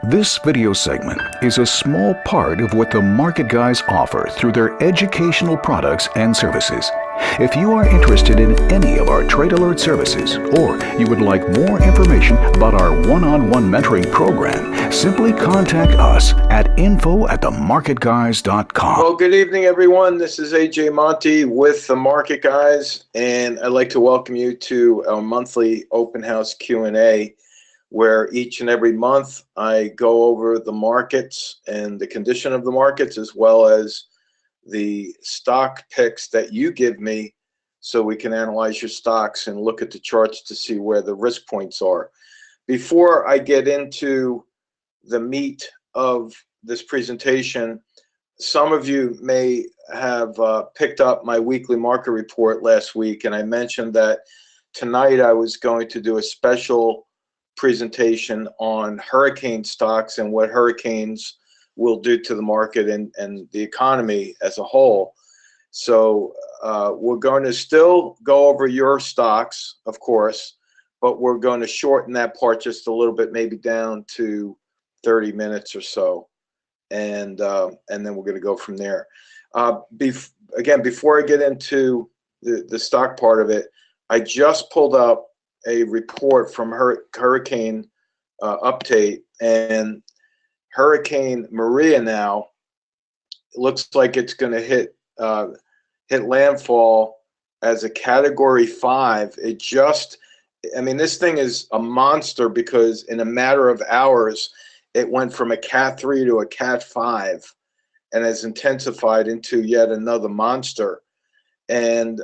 This video segment is a small part of what the Market Guys offer through their educational products and services. If you are interested in any of our trade alert services, or you would like more information about our one-on-one mentoring program, simply contact us at info@themarketguys.com. Well, good evening, everyone. This is AJ Monty with the Market Guys, and I'd like to welcome you to our monthly open house Q&A, where each and every month I go over the markets and the condition of the markets, as well as the stock picks that you give me so we can analyze your stocks and look at the charts to see where the risk points are. Before I get into the meat of this presentation, some of you may have picked up my weekly market report last week, and I mentioned that tonight I was going to do a special presentation on hurricane stocks and what hurricanes will do to the market and the economy as a whole. So we're going to still go over your stocks, of course, but we're going to shorten that part just a little bit, maybe down to 30 minutes or so, and then we're going to go from there. Again, before I get into the stock part of it, I just pulled up a report from Hurricane Update, and Hurricane Maria now looks like it's going to hit landfall as a Category 5. I mean, this thing is a monster because in a matter of hours, it went from a Cat 3 to a Cat 5 and has intensified into yet another monster. And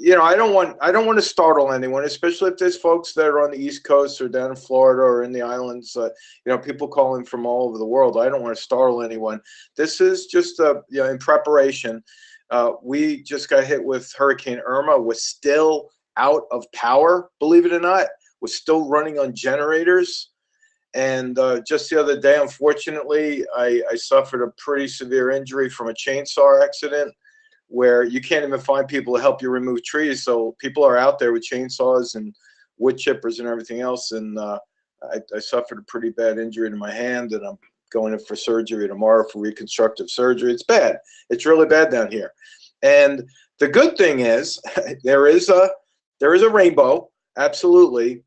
you know, I don't want to startle anyone, especially if there's folks that are on the East Coast or down in Florida or in the islands. You know, people calling from all over the world. I don't want to startle anyone. This is just in preparation. We just got hit with Hurricane Irma. We're still out of power, believe it or not. We're still running on generators. And just the other day, unfortunately, I suffered a pretty severe injury from a chainsaw accident, where you can't even find people to help you remove trees. So people are out there with chainsaws and wood chippers and everything else. And I suffered a pretty bad injury to my hand, and I'm going in for surgery tomorrow for reconstructive surgery. It's bad. It's really bad down here. And the good thing is there is a rainbow, absolutely,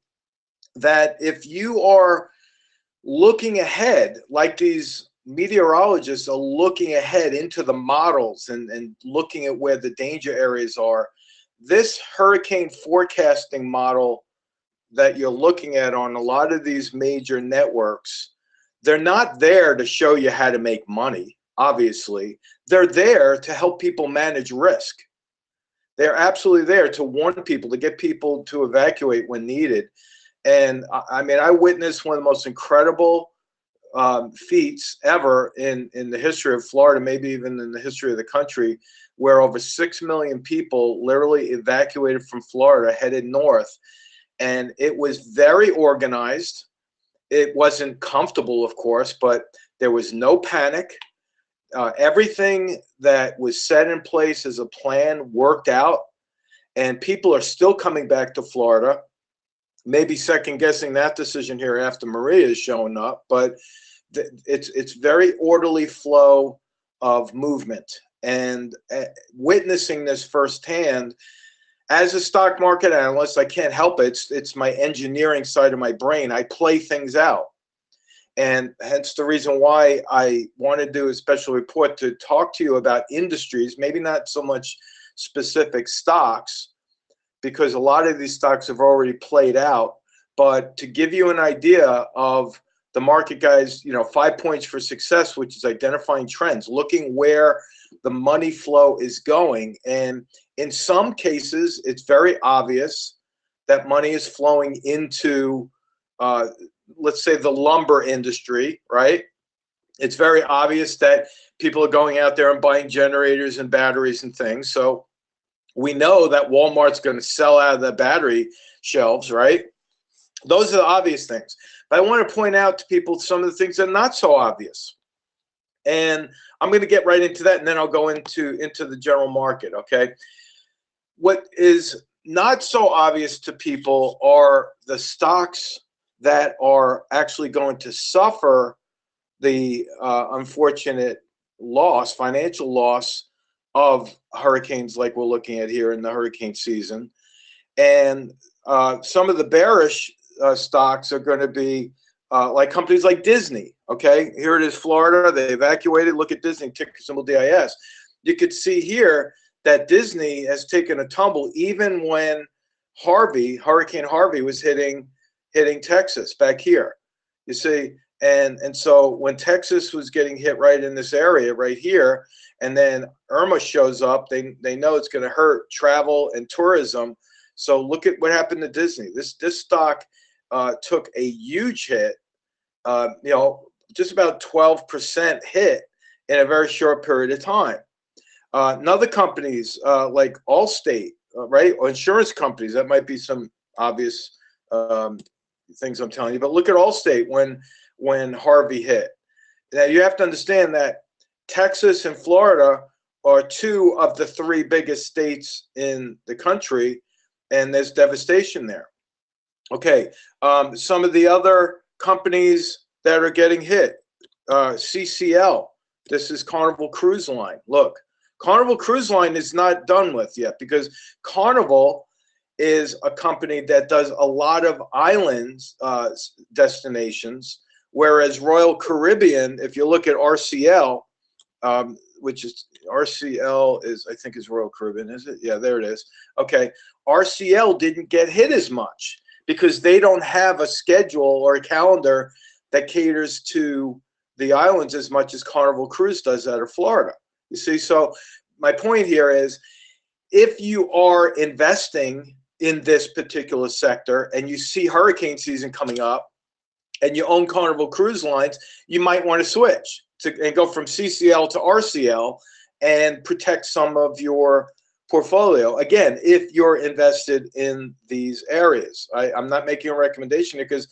that if you are looking ahead, like these meteorologists are looking ahead into the models and looking at where the danger areas are, this hurricane forecasting model that you're looking at on a lot of these major networks, they're not there to show you how to make money, obviously. They're there to help people manage risk. They're absolutely there to warn people, to get people to evacuate when needed. And I mean, I witnessed one of the most incredible feats ever in the history of Florida, maybe even in the history of the country, where over 6 million people literally evacuated from Florida, headed north. And it was very organized. It wasn't comfortable, of course, but there was no panic. Everything that was set in place as a plan worked out, and people are still coming back to Florida, maybe second guessing that decision here after Maria is showing up, but it's very orderly flow of movement. And witnessing this firsthand, as a stock market analyst, I can't help it. It's my engineering side of my brain. I play things out. And hence the reason why I want to do a special report to talk to you about industries, maybe not so much specific stocks, because a lot of these stocks have already played out, but to give you an idea of the Market Guys, 5 points for success, which is identifying trends, looking where the money flow is going. And in some cases, it's very obvious that money is flowing into, let's say, the lumber industry, right? It's very obvious that people are going out there and buying generators and batteries and things. So we know that Walmart's going to sell out of the battery shelves, right? Those are the obvious things. But I want to point out to people some of the things that are not so obvious. And I'm going to get right into that, and then I'll go into the general market, okay? What is not so obvious to people are the stocks that are actually going to suffer the unfortunate loss, financial loss of hurricanes like we're looking at here in the hurricane season. And some of the bearish stocks are going to be like companies like Disney. Okay, here it is, Florida. They evacuated. Look at Disney, ticker symbol DIS. You could see here that Disney has taken a tumble even when Hurricane Harvey was hitting Texas back here. You see, and so when Texas was getting hit right in this area right here, and then Irma shows up, they know it's going to hurt travel and tourism. So look at what happened to Disney. This stock took a huge hit, just about 12% hit in a very short period of time. Another companies like Allstate, right, or insurance companies, that might be some obvious things I'm telling you, but look at Allstate when Harvey hit. Now you have to understand that Texas and Florida are two of the three biggest states in the country, and there's devastation there. Okay, some of the other companies that are getting hit, CCL, this is Carnival Cruise Line. Look, Carnival Cruise Line is not done with yet, because Carnival is a company that does a lot of islands destinations, whereas Royal Caribbean, if you look at RCL, which is RCL is, I think, is Royal Caribbean, is it? Yeah, there it is. Okay, RCL didn't get hit as much because they don't have a schedule or a calendar that caters to the islands as much as Carnival Cruise does out of Florida. You see, so my point here is, if you are investing in this particular sector and you see hurricane season coming up and you own Carnival Cruise Lines, you might want to switch and go from CCL to RCL and protect some of your portfolio. Again, if you're invested in these areas. I'm not making a recommendation because,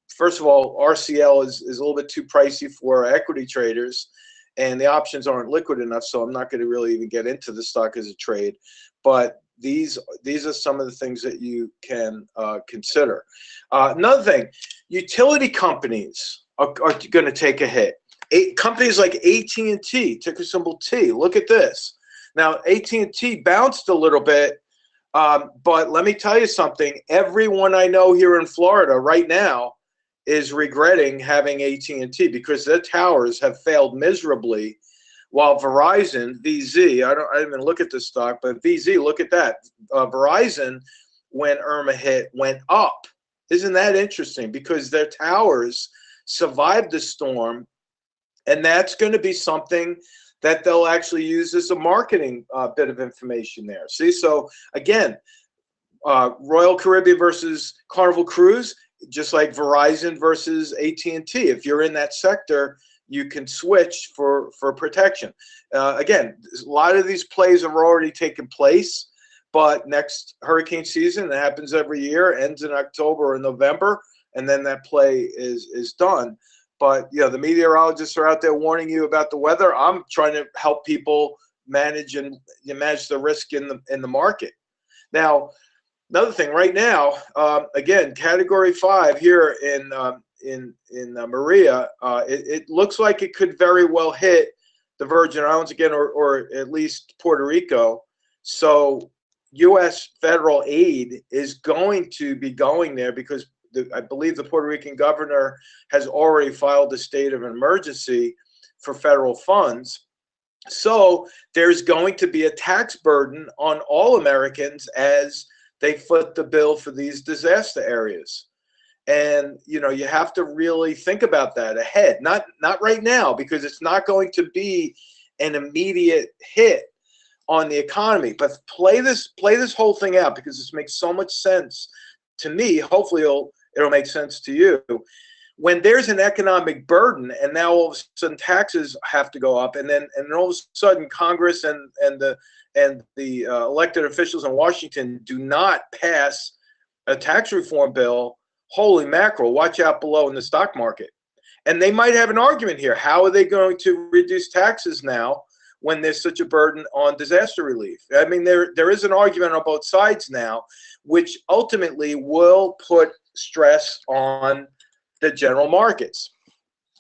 first of all, RCL is a little bit too pricey for equity traders, and the options aren't liquid enough, so I'm not going to really even get into the stock as a trade. But these are some of the things that you can consider. Another thing, utility companies are going to take a hit. Companies like AT&T, ticker symbol T. Look at this. Now, AT&T bounced a little bit, but let me tell you something. Everyone I know here in Florida right now is regretting having AT&T because their towers have failed miserably, while Verizon, VZ, I didn't even look at this stock, but VZ, look at that. Verizon, when Irma hit, went up. Isn't that interesting? Because their towers survived the storm, and that's going to be something that they'll actually use as a marketing bit of information there. See, so again, Royal Caribbean versus Carnival Cruise, just like Verizon versus AT&T. If you're in that sector, you can switch for protection. Again, a lot of these plays have already taken place, but next hurricane season, that happens every year, ends in October or November, and then that play is done. But the meteorologists are out there warning you about the weather. I'm trying to help people manage the risk in the market. Now, another thing, right now, again, Category 5 here in Maria, it looks like it could very well hit the Virgin Islands again, or at least Puerto Rico. So U.S. federal aid is going to be going there because I believe the Puerto Rican governor has already filed a state of emergency for federal funds. So there's going to be a tax burden on all Americans as they foot the bill for these disaster areas. And you have to really think about that ahead, not right now, because it's not going to be an immediate hit on the economy. But play this whole thing out, because this makes so much sense to me. Hopefully it'll make sense to you. When there's an economic burden, and now all of a sudden taxes have to go up, and then all of a sudden Congress and the elected officials in Washington do not pass a tax reform bill, holy mackerel, watch out below in the stock market. And they might have an argument here. How are they going to reduce taxes now when there's such a burden on disaster relief? I mean, there is an argument on both sides now, which ultimately will put stress on the general markets.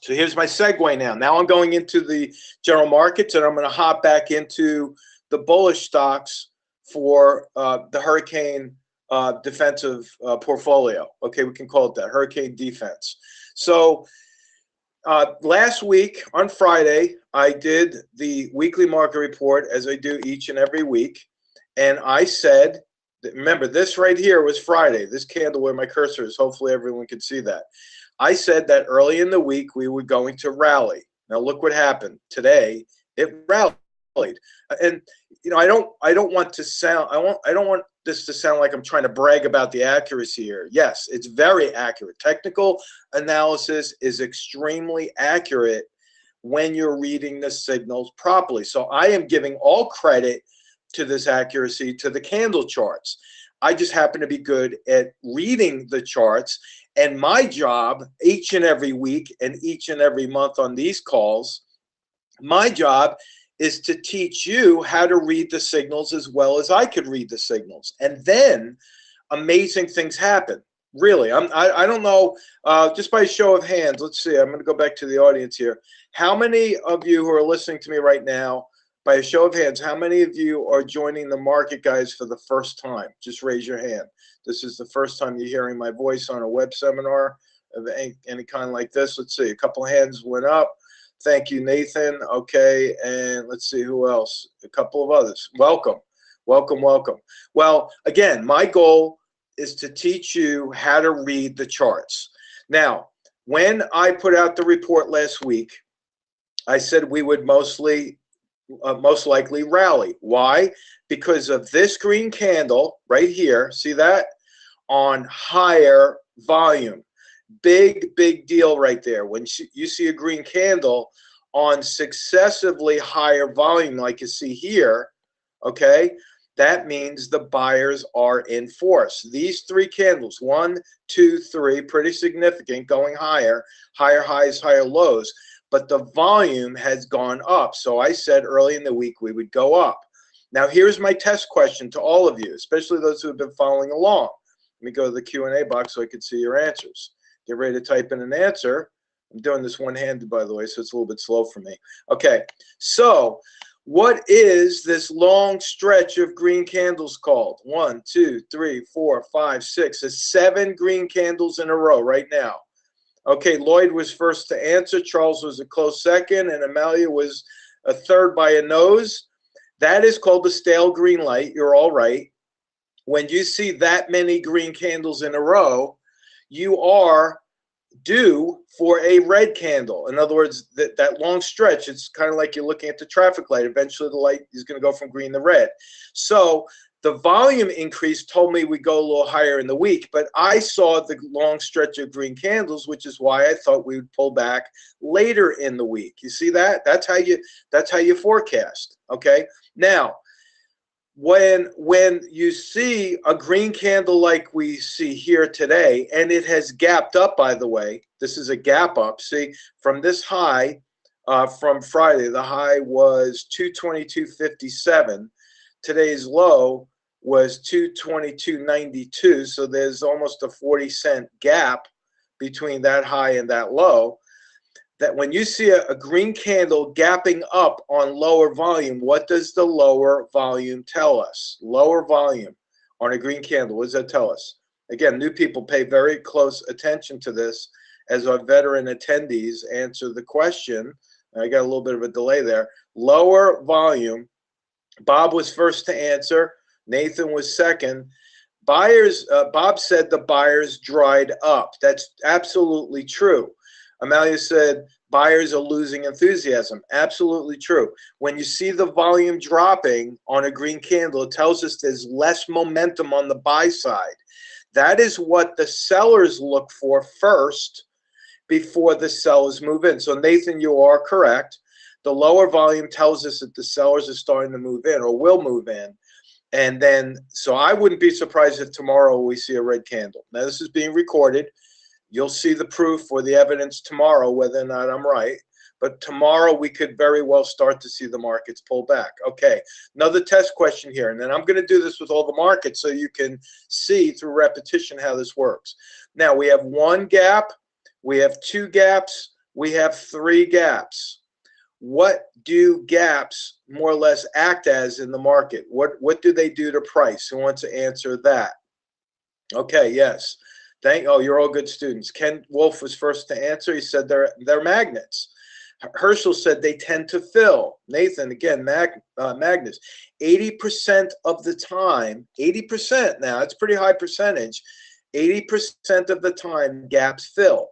So here's my segue now. Now I'm going into the general markets, and I'm going to hop back into the bullish stocks for the hurricane defensive portfolio. Okay, we can call it that, hurricane defense. So last week on Friday, I did the weekly market report as I do each and every week. And I said, remember, this right here was Friday, this candle where my cursor is. Hopefully everyone can see that. I said that early in the week we were going to rally. Now look what happened today. It rallied, and you know I don't want to sound I don't want this to sound like I'm trying to brag about the accuracy here. Yes, it's very accurate. Technical analysis is extremely accurate when you're reading the signals properly. So I am giving all credit to this accuracy to the candle charts. I just happen to be good at reading the charts. And my job each and every week and each and every month on these calls, my job is to teach you how to read the signals as well as I could read the signals. And then amazing things happen. Really, I don't know, just by a show of hands, let's see, I'm going to go back to the audience here. How many of you who are listening to me right now, by a show of hands, how many of you are joining the Market Guys for the first time? Just raise your hand. This is the first time you're hearing my voice on a web seminar of any kind like this. Let's see, a couple of hands went up. Thank you, Nathan. Okay, and let's see who else. A couple of others. Welcome, welcome, welcome. Well, again, my goal is to teach you how to read the charts. Now, when I put out the report last week, I said we would most likely rally. Why? Because of this green candle right here. See that? On higher volume. Big deal right there. When you see a green candle on successively higher volume like you see here, okay, that means the buyers are in force. These three candles, 1, 2, 3, pretty significant, going higher, higher highs, higher lows. But the volume has gone up. So I said early in the week we would go up. Now here's my test question to all of you, especially those who have been following along. Let me go to the Q&A box so I can see your answers. Get ready to type in an answer. I'm doing this one-handed, by the way, so it's a little bit slow for me. Okay, so what is this long stretch of green candles called? 1, 2, 3, 4, 5, 6. There's 7 green candles in a row right now. Okay, Lloyd was first to answer. Charles was a close second, and Amalia was a third by a nose. That is called the stale green light. You're all right. When you see that many green candles in a row, you are due for a red candle. In other words, that long stretch, it's kind of like you're looking at the traffic light. Eventually, the light is going to go from green to red. So the volume increase told me we go a little higher in the week, but I saw the long stretch of green candles, which is why I thought we would pull back later in the week. You see that? That's how you forecast. Okay. Now, when you see a green candle like we see here today, and it has gapped up, by the way, this is a gap up. See, from this high from Friday, the high was 222.57. Today's low was 222.92. So there's almost a 40-cent gap between that high and that low. That when you see a green candle gapping up on lower volume, what does the lower volume tell us? Lower volume on a green candle, what does that tell us? Again, new people pay very close attention to this as our veteran attendees answer the question. I got a little bit of a delay there. Lower volume. Bob was first to answer. Nathan was second. Buyers, Bob said the buyers dried up. That's absolutely true. Amalia said buyers are losing enthusiasm. Absolutely true. When you see the volume dropping on a green candle, it tells us there's less momentum on the buy side. That is what the sellers look for first before the sellers move in. So Nathan, you are correct. The lower volume tells us that the sellers are starting to move in or will move in. And then, so I wouldn't be surprised if tomorrow we see a red candle. Now this is being recorded. You'll see the proof or the evidence tomorrow, whether or not I'm right. But tomorrow we could very well start to see the markets pull back. Okay, another test question here. And then I'm going to do this with all the markets so you can see through repetition how this works. Now we have one gap, We have 2 gaps. We have 3 gaps. What do gaps more or less act as in the market? What do they do to price? Who wants to answer that? Okay, yes. Oh, you're all good students. Ken Wolf was first to answer. He said they're magnets. Herschel said they tend to fill. Nathan, again, magnets. 80% of the time, 80% now, it's a pretty high percentage, 80% of the time gaps fill.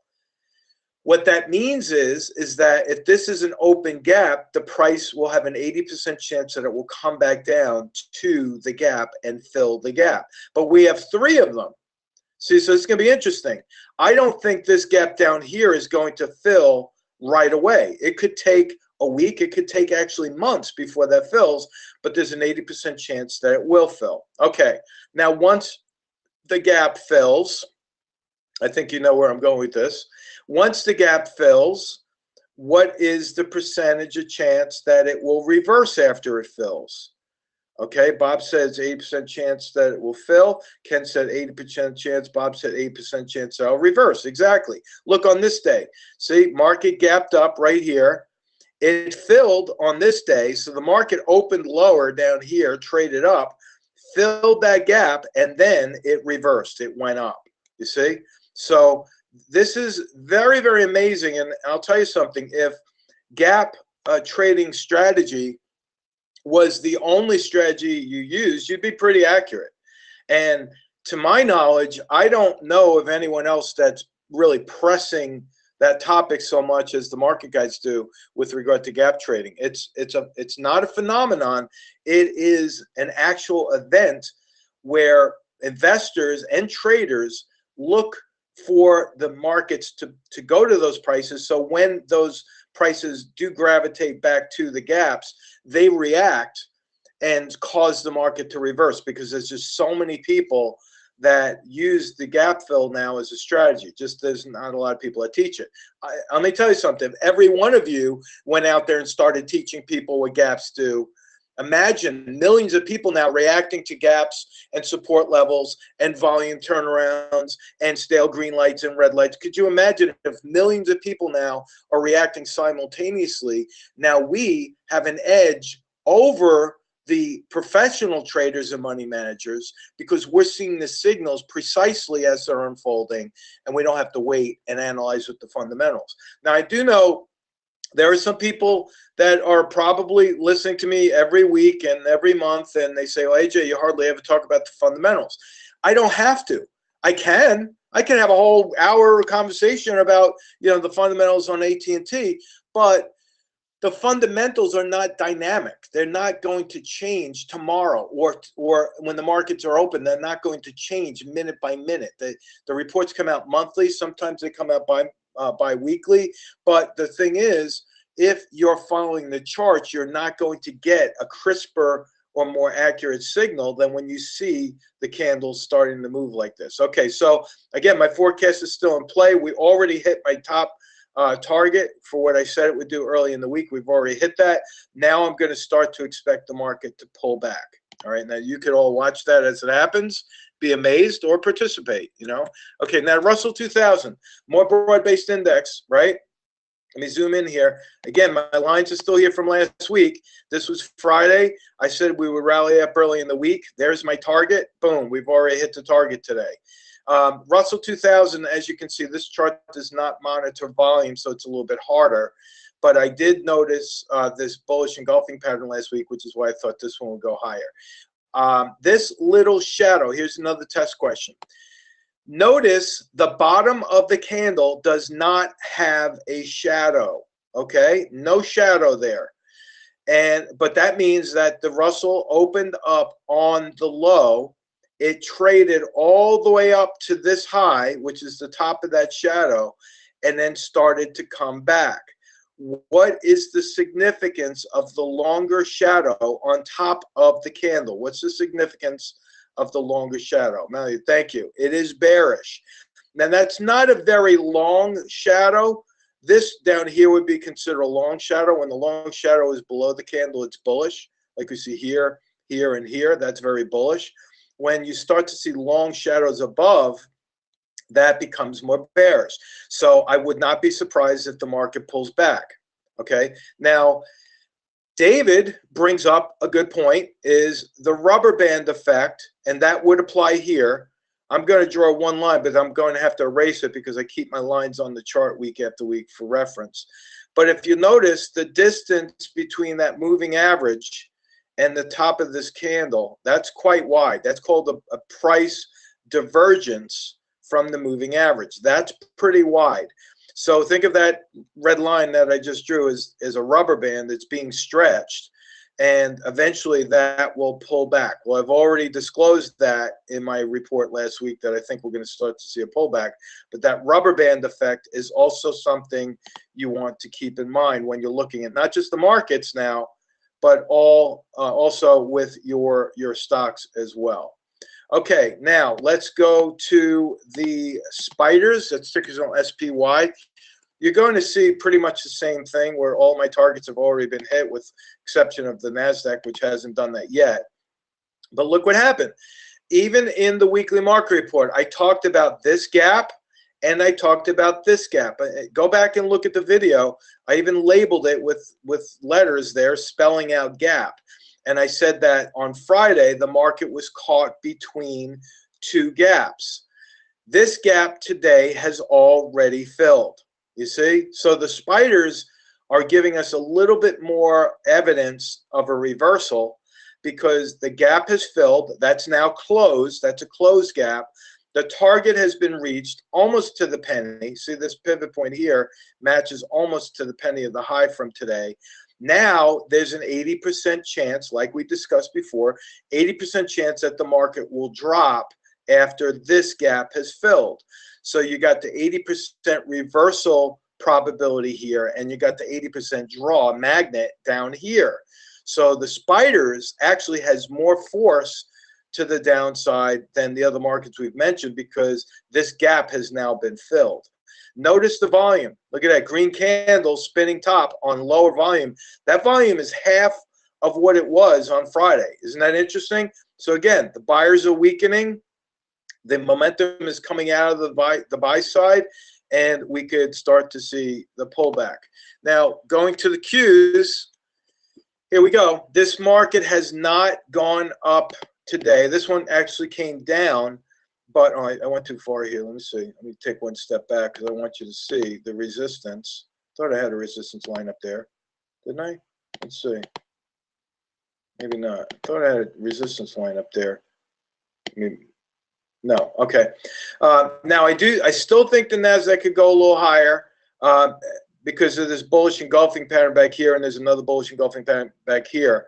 What that means is that if this is an open gap, the price will have an 80% chance that it will come back down to the gap and fill the gap. But we have 3 of them. See, so it's going to be interesting. I don't think this gap down here is going to fill right away. It could take a week. It could take actually months before that fills, but there's an 80% chance that it will fill. Okay, now once the gap fills, I think you know where I'm going with this. Once the gap fills, what is the percentage of chance that it will reverse after it fills? Okay, Bob says 80% chance that it will fill. Ken said 80% chance. Bob said 80% chance that it'll reverse. Exactly. Look on this day. See, market gapped up right here. It filled on this day. So the market opened lower down here, traded up, filled that gap, and then it reversed. It went up. You see? So this is very, very amazing. And I'll tell you something. If gap trading strategy was the only strategy you used, you'd be pretty accurate. And to my knowledge, I don't know of anyone else that's really pressing that topic so much as the market guys do with regard to gap trading. It's not a phenomenon. It is an actual event where investors and traders look for the markets to go to those prices. So when those prices do gravitate back to the gaps, they react and cause the market to reverse, because there's just so many people that use the gap fill now as a strategy. Just there's not a lot of people that teach it. Let me tell you something. If every one of you went out there and started teaching people what gaps do, imagine millions of people now reacting to gaps and support levels and volume turnarounds and stale green lights and red lights. Could you imagine if millions of people now are reacting simultaneously? Now we have an edge over the professional traders and money managers because we're seeing the signals precisely as they're unfolding, and we don't have to wait and analyze with the fundamentals. Now, I do know there are some people that are probably listening to me every week and every month, and they say, well, AJ, you hardly ever talk about the fundamentals. I don't have to. I can have a whole hour conversation about, the fundamentals on AT&T, but the fundamentals are not dynamic. They're not going to change tomorrow or when the markets are open. They're not going to change minute by minute. The reports come out monthly. Sometimes they come out bi-weekly. But the thing is, if you're following the charts, you're not going to get a crisper or more accurate signal than when you see the candles starting to move like this. Okay, so again, my forecast is still in play. We already hit my top target for what I said it would do early in the week. We've already hit that. Now I'm going to start to expect the market to pull back. All right, now you could all watch that as it happens, be amazed or participate, Okay, now Russell 2000, more broad-based index, right? Let me zoom in here. Again, my lines are still here from last week. This was Friday. I said we would rally up early in the week. There's my target. Boom, we've already hit the target today. Russell 2000, as you can see, this chart does not monitor volume, so it's a little bit harder. But I did notice this bullish engulfing pattern last week, which is why I thought this one would go higher. This little shadow, here's another test question. Notice the bottom of the candle does not have a shadow, okay? No shadow there. But that means that the Russell opened up on the low. It traded all the way up to this high, which is the top of that shadow, and then started to come back. What is the significance of the longer shadow on top of the candle? What's the significance of the longer shadow? Melody, thank you. It is bearish. Now, that's not a very long shadow. This down here would be considered a long shadow. When the long shadow is below the candle, it's bullish. Like we see here, here, and here, that's very bullish. When you start to see long shadows above, that becomes more bearish. So I would not be surprised if the market pulls back. Okay, now David brings up a good point, is the rubber band effect, and that would apply here. I'm going to draw one line, but I'm going to have to erase it because I keep my lines on the chart week after week for reference. But if you notice, the distance between that moving average and the top of this candle, that's quite wide. That's called a price divergence from the moving average. That's pretty wide. So think of that red line that I just drew as a rubber band that's being stretched, and eventually that will pull back. Well, I've already disclosed that in my report last week that I think we're going to start to see a pullback, but that rubber band effect is also something you want to keep in mind when you're looking at not just the markets now, but also with your stocks as well. Okay, now let's go to the spiders. That's tickers on SPY. You're going to see pretty much the same thing where all my targets have already been hit, with exception of the NASDAQ, which hasn't done that yet. But look what happened. Even in the weekly market report, I talked about this gap and I talked about this gap. Go back and look at the video. I even labeled it with letters there spelling out gap. And I said that on Friday, the market was caught between two gaps. This gap today has already filled, you see? So the spiders are giving us a little bit more evidence of a reversal because the gap has filled. That's now closed. That's a closed gap. The target has been reached almost to the penny. See, this pivot point here matches almost to the penny of the high from today. Now there's an 80% chance, like we discussed before, 80% chance that the market will drop after this gap has filled. So you got the 80% reversal probability here, and you got the 80% draw magnet down here. So the spiders actually has more force to the downside than the other markets we've mentioned because this gap has now been filled. Notice the volume. Look at that green candle spinning top on lower volume. That volume is half of what it was on Friday. Isn't that interesting? So again, the buyers are weakening. The momentum is coming out of the buy side, and we could start to see the pullback. Now, going to the Qs, here we go. This market has not gone up today. This one actually came down. But I went too far here. Let me see. Let me take one step back because I want you to see the resistance. Thought I had a resistance line up there. Didn't I? Let's see. Maybe not. Thought I had a resistance line up there. Maybe. No. Okay. Now I still think the NASDAQ could go a little higher because of this bullish engulfing pattern back here, and there's another bullish engulfing pattern back here.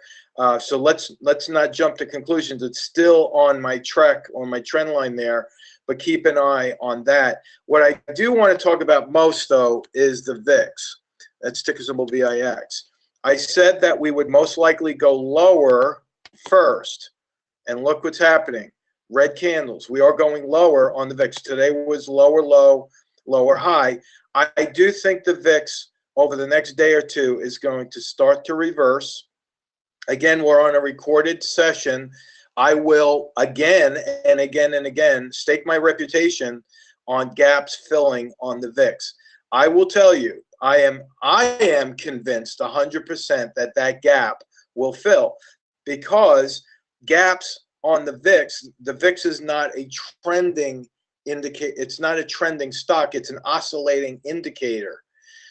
So let's not jump to conclusions. It's still on my trek, on my trend line there, but keep an eye on that. What I do want to talk about most, though, is the VIX. That's ticker symbol VIX. I said that we would most likely go lower first, and look what's happening. Red candles. We are going lower on the VIX. Today was lower low, lower high. I do think the VIX over the next day or two is going to start to reverse. Again, we're on a recorded session. I will again and again and again stake my reputation on gaps filling on the VIX. I will tell you, I am convinced 100% that that gap will fill because gaps on the VIX is not a trending indicator. It's not a trending stock. It's an oscillating indicator.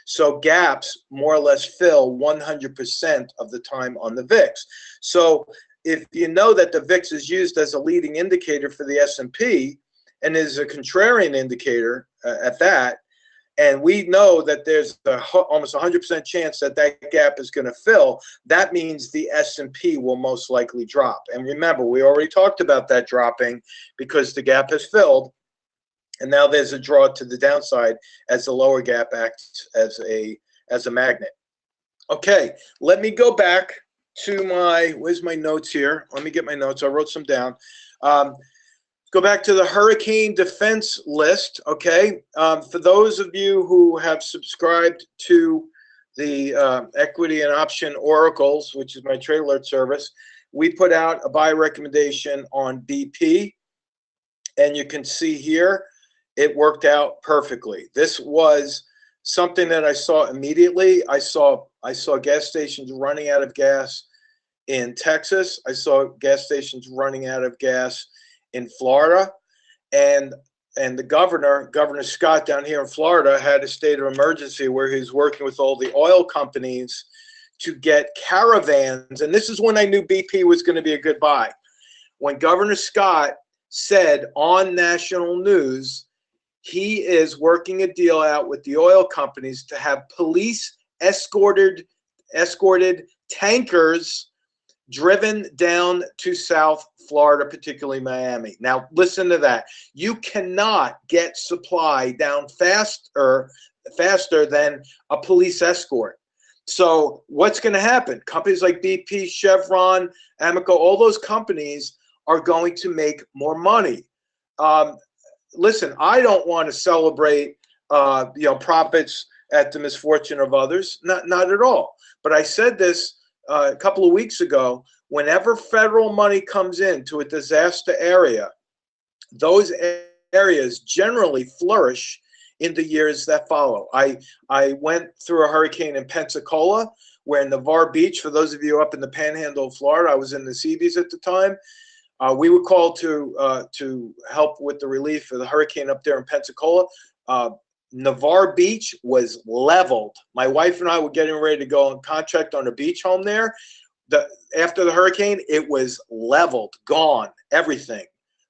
So gaps more or less fill 100% of the time on the VIX. So if you know that the VIX is used as a leading indicator for the S&P and is a contrarian indicator at that, and we know that there's almost 100% chance that that gap is going to fill, that means the S&P will most likely drop. And remember, we already talked about that dropping because the gap has filled. And now there's a draw to the downside as the lower gap acts as a magnet. Okay, let me go back to where's my notes here? Let me get my notes. I wrote some down. Go back to the hurricane defense list. Okay, for those of you who have subscribed to the equity and option oracles, which is my trade alert service, we put out a buy recommendation on BP, and you can see here it worked out perfectly. This was something that I saw immediately. I saw gas stations running out of gas in Texas. I saw gas stations running out of gas in Florida, and the Governor Scott down here in Florida had a state of emergency where he was working with all the oil companies to get caravans. And this is when I knew BP was going to be a good buy. When Governor Scott said on national news, he is working a deal out with the oil companies to have police escorted tankers driven down to South Florida, particularly Miami. Now, listen to that. You cannot get supply down faster than a police escort. So what's going to happen? Companies like BP, Chevron, Amoco, all those companies are going to make more money. Listen, I don't want to celebrate, profits at the misfortune of others. Not at all. But I said this a couple of weeks ago. Whenever federal money comes into a disaster area, those areas generally flourish in the years that follow. I went through a hurricane in Pensacola, where Navarre Beach, for those of you up in the panhandle of Florida, I was in the Seas at the time. We were called to help with the relief of the hurricane up there in Pensacola. Navarre Beach was leveled. My wife and I were getting ready to go on contract on a beach home there. After the hurricane, it was leveled, gone, everything.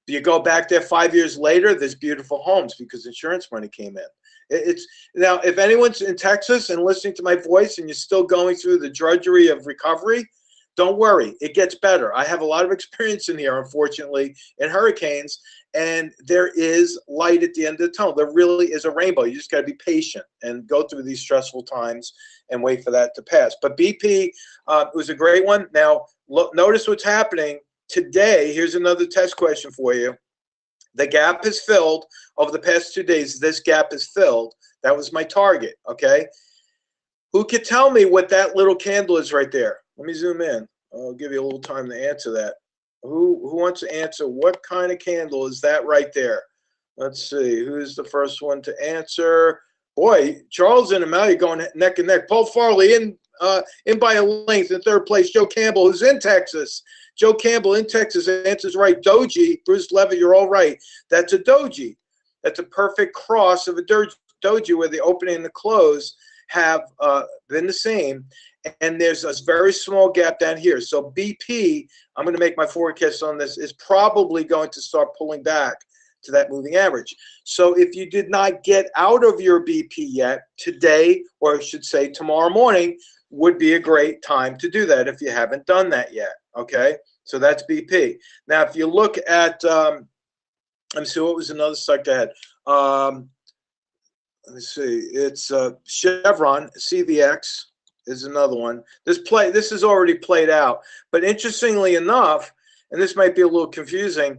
You go back there 5 years later, there's beautiful homes because insurance money came in. Now, if anyone's in Texas and listening to my voice and you're still going through the drudgery of recovery, don't worry, it gets better. I have a lot of experience in here, unfortunately, in hurricanes, and there is light at the end of the tunnel. There really is a rainbow. You just got to be patient and go through these stressful times and wait for that to pass. But BP was a great one. Now, notice what's happening today. Here's another test question for you. The gap is filled over the past 2 days. This gap is filled. That was my target, okay? Who could tell me what that little candle is right there? Let me zoom in. I'll give you a little time to answer that. Who wants to answer what kind of candle is that right there? Let's see. Who's the first one to answer? Boy, Charles and Amalia going neck and neck. Paul Farley in by a length in third place. Joe Campbell, who's in Texas. Joe Campbell in Texas answers right. Doji. Bruce Levitt, you're all right. That's a doji. That's a perfect cross of a doji where the opening and the close have been the same. And there's a very small gap down here. So BP, I'm going to make my forecast on this, is probably going to start pulling back to that moving average. So if you did not get out of your BP yet, today, or I should say tomorrow morning, would be a great time to do that if you haven't done that yet. Okay, so that's BP. Now, if you look at, let me see, what was another stock I had? Let me see, it's Chevron, CVX is another one. This is already played out. But interestingly enough, and this might be a little confusing,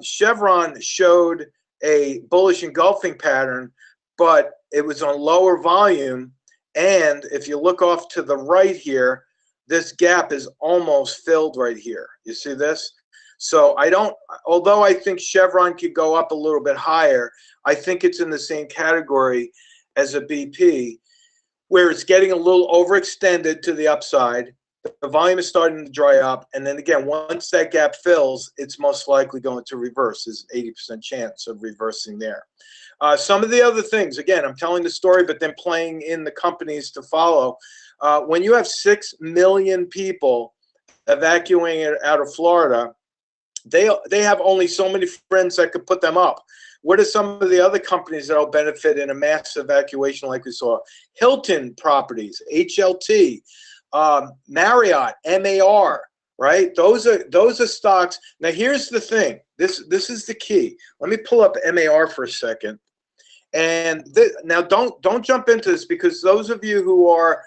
Chevron showed a bullish engulfing pattern, but it was on lower volume. And if you look off to the right here, this gap is almost filled right here. You see this? So although I think Chevron could go up a little bit higher, I think it's in the same category as a BP, where it's getting a little overextended to the upside. The volume is starting to dry up. And then again, once that gap fills, it's most likely going to reverse. There's an 80% chance of reversing there. Some of the other things, again, I'm telling the story, but then playing in the companies to follow. When you have 6 million people evacuating out of Florida, they have only so many friends that could put them up. What are some of the other companies that will benefit in a mass evacuation like we saw? Hilton Properties, HLT, Marriott, MAR, right? Those are stocks. Now here's the thing. This is the key. Let me pull up MAR for a second. And now don't jump into this, because those of you who are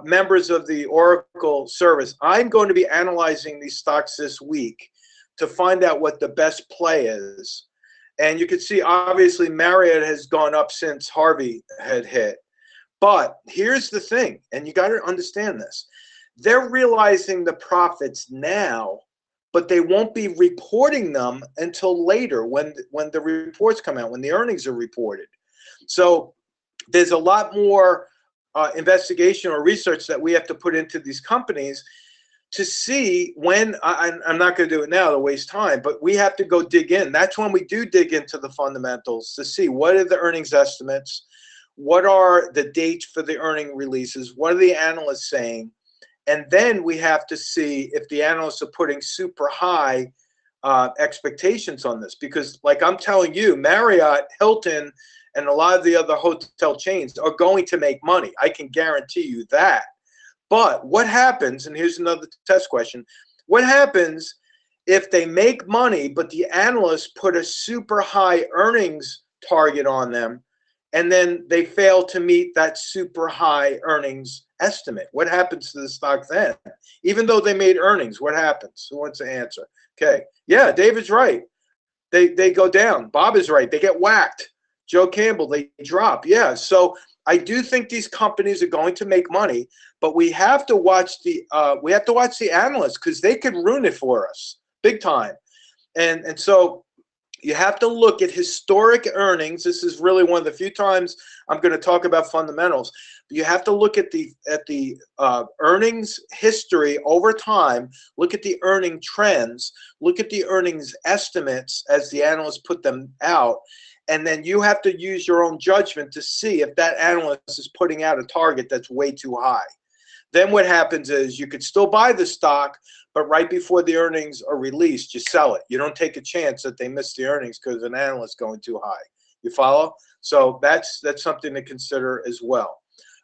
members of the Oracle service, I'm going to be analyzing these stocks this week to find out what the best play is. And you can see, obviously, Marriott has gone up since Harvey had hit. But here's the thing, and you got to understand this. They're realizing the profits now, but they won't be reporting them until later when the reports come out, when the earnings are reported. So there's a lot more investigation or research that we have to put into these companies to see when, I'm not going to do it now to waste time, but we have to go dig in. That's when we do dig into the fundamentals to see what are the earnings estimates, what are the dates for the earning releases, what are the analysts saying, and then we have to see if the analysts are putting super high expectations on this. Because like I'm telling you, Marriott, Hilton, and a lot of the other hotel chains are going to make money. I can guarantee you that. But what happens, and here's another test question, what happens if they make money, but the analysts put a super high earnings target on them, and then they fail to meet that super high earnings estimate? What happens to the stock then? Even though they made earnings, what happens? Who wants to answer? Okay. Yeah, David's right. They go down. Bob is right. They get whacked. Joe Campbell, they drop. Yeah. So I do think these companies are going to make money, but we have to watch the analysts, because they could ruin it for us big time. And so you have to look at historic earnings. This is really one of the few times I'm going to talk about fundamentals. You have to look at the earnings history over time, look at the earning trends, look at the earnings estimates as the analysts put them out, and then you have to use your own judgment to see if that analyst is putting out a target that's way too high. Then what happens is you could still buy the stock, but right before the earnings are released, you sell it. You don't take a chance that they miss the earnings because an analyst going too high. You follow? So that's something to consider as well.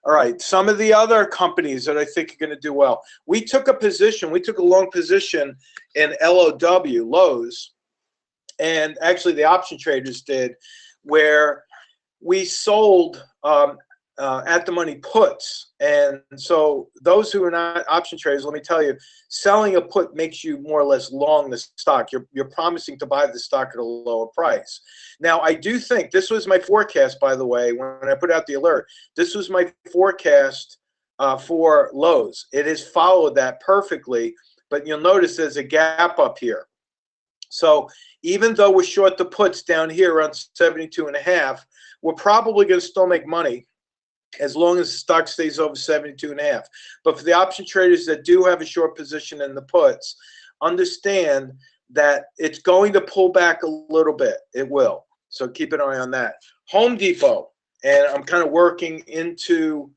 All right, some of the other companies that I think are going to do well. We took a long position in LOW, Lowe's, and actually the option traders did, where we sold at the money puts. And so those who are not option traders, let me tell you, selling a put makes you more or less long the stock. You're promising to buy the stock at a lower price. Now, I do think, this was my forecast, by the way, when I put out the alert, this was my forecast for Lowe's. It has followed that perfectly, but you'll notice there's a gap up here. So even though we're short the puts down here around 72.5, we're probably going to still make money as long as the stock stays over 72.5. But for the option traders that do have a short position in the puts, understand that it's going to pull back a little bit. It will. So keep an eye on that. Home Depot, and I'm kind of working into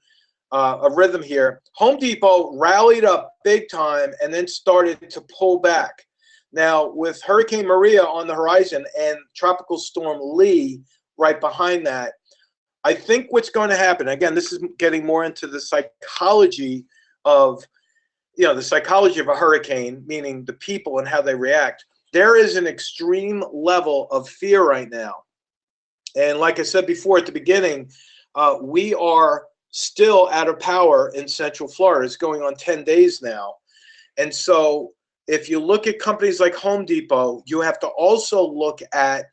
a rhythm here. Home Depot rallied up big time and then started to pull back. Now, with Hurricane Maria on the horizon and Tropical Storm Lee right behind that, I think what's going to happen, again, this is getting more into the psychology of, the psychology of a hurricane, meaning the people and how they react. There is an extreme level of fear right now. And like I said before at the beginning, we are still out of power in Central Florida. It's going on 10 days now. And so if you look at companies like Home Depot, you have to also look at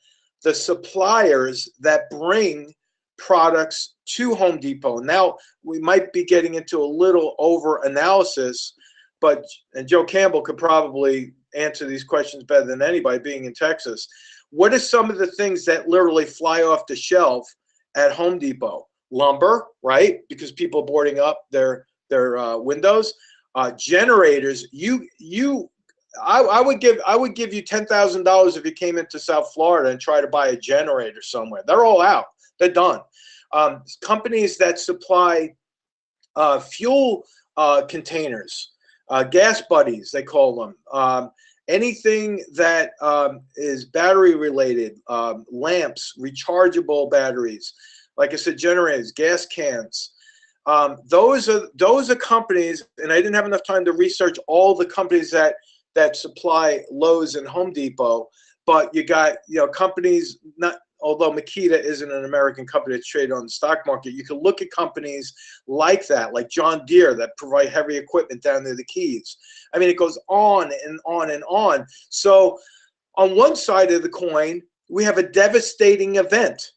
the suppliers that bring products to Home Depot. Now, we might be getting into a little over analysis, and Joe Campbell could probably answer these questions better than anybody, being in Texas. What are some of the things that literally fly off the shelf at Home Depot? Lumber, right? Because people are boarding up their windows. Generators. I would give you $10,000 if you came into South Florida and tried to buy a generator somewhere. They're all out. They're done. Companies that supply fuel containers, gas buddies, they call them. Anything that is battery related, lamps, rechargeable batteries, like I said, generators, gas cans. Those are companies, and I didn't have enough time to research all the companies that supply Lowe's and Home Depot, but you got companies, not, although Makita isn't an American company that's traded on the stock market, you can look at companies like that, like John Deere, that provide heavy equipment down near the Keys. I mean, it goes on and on and on. So on one side of the coin, we have a devastating event,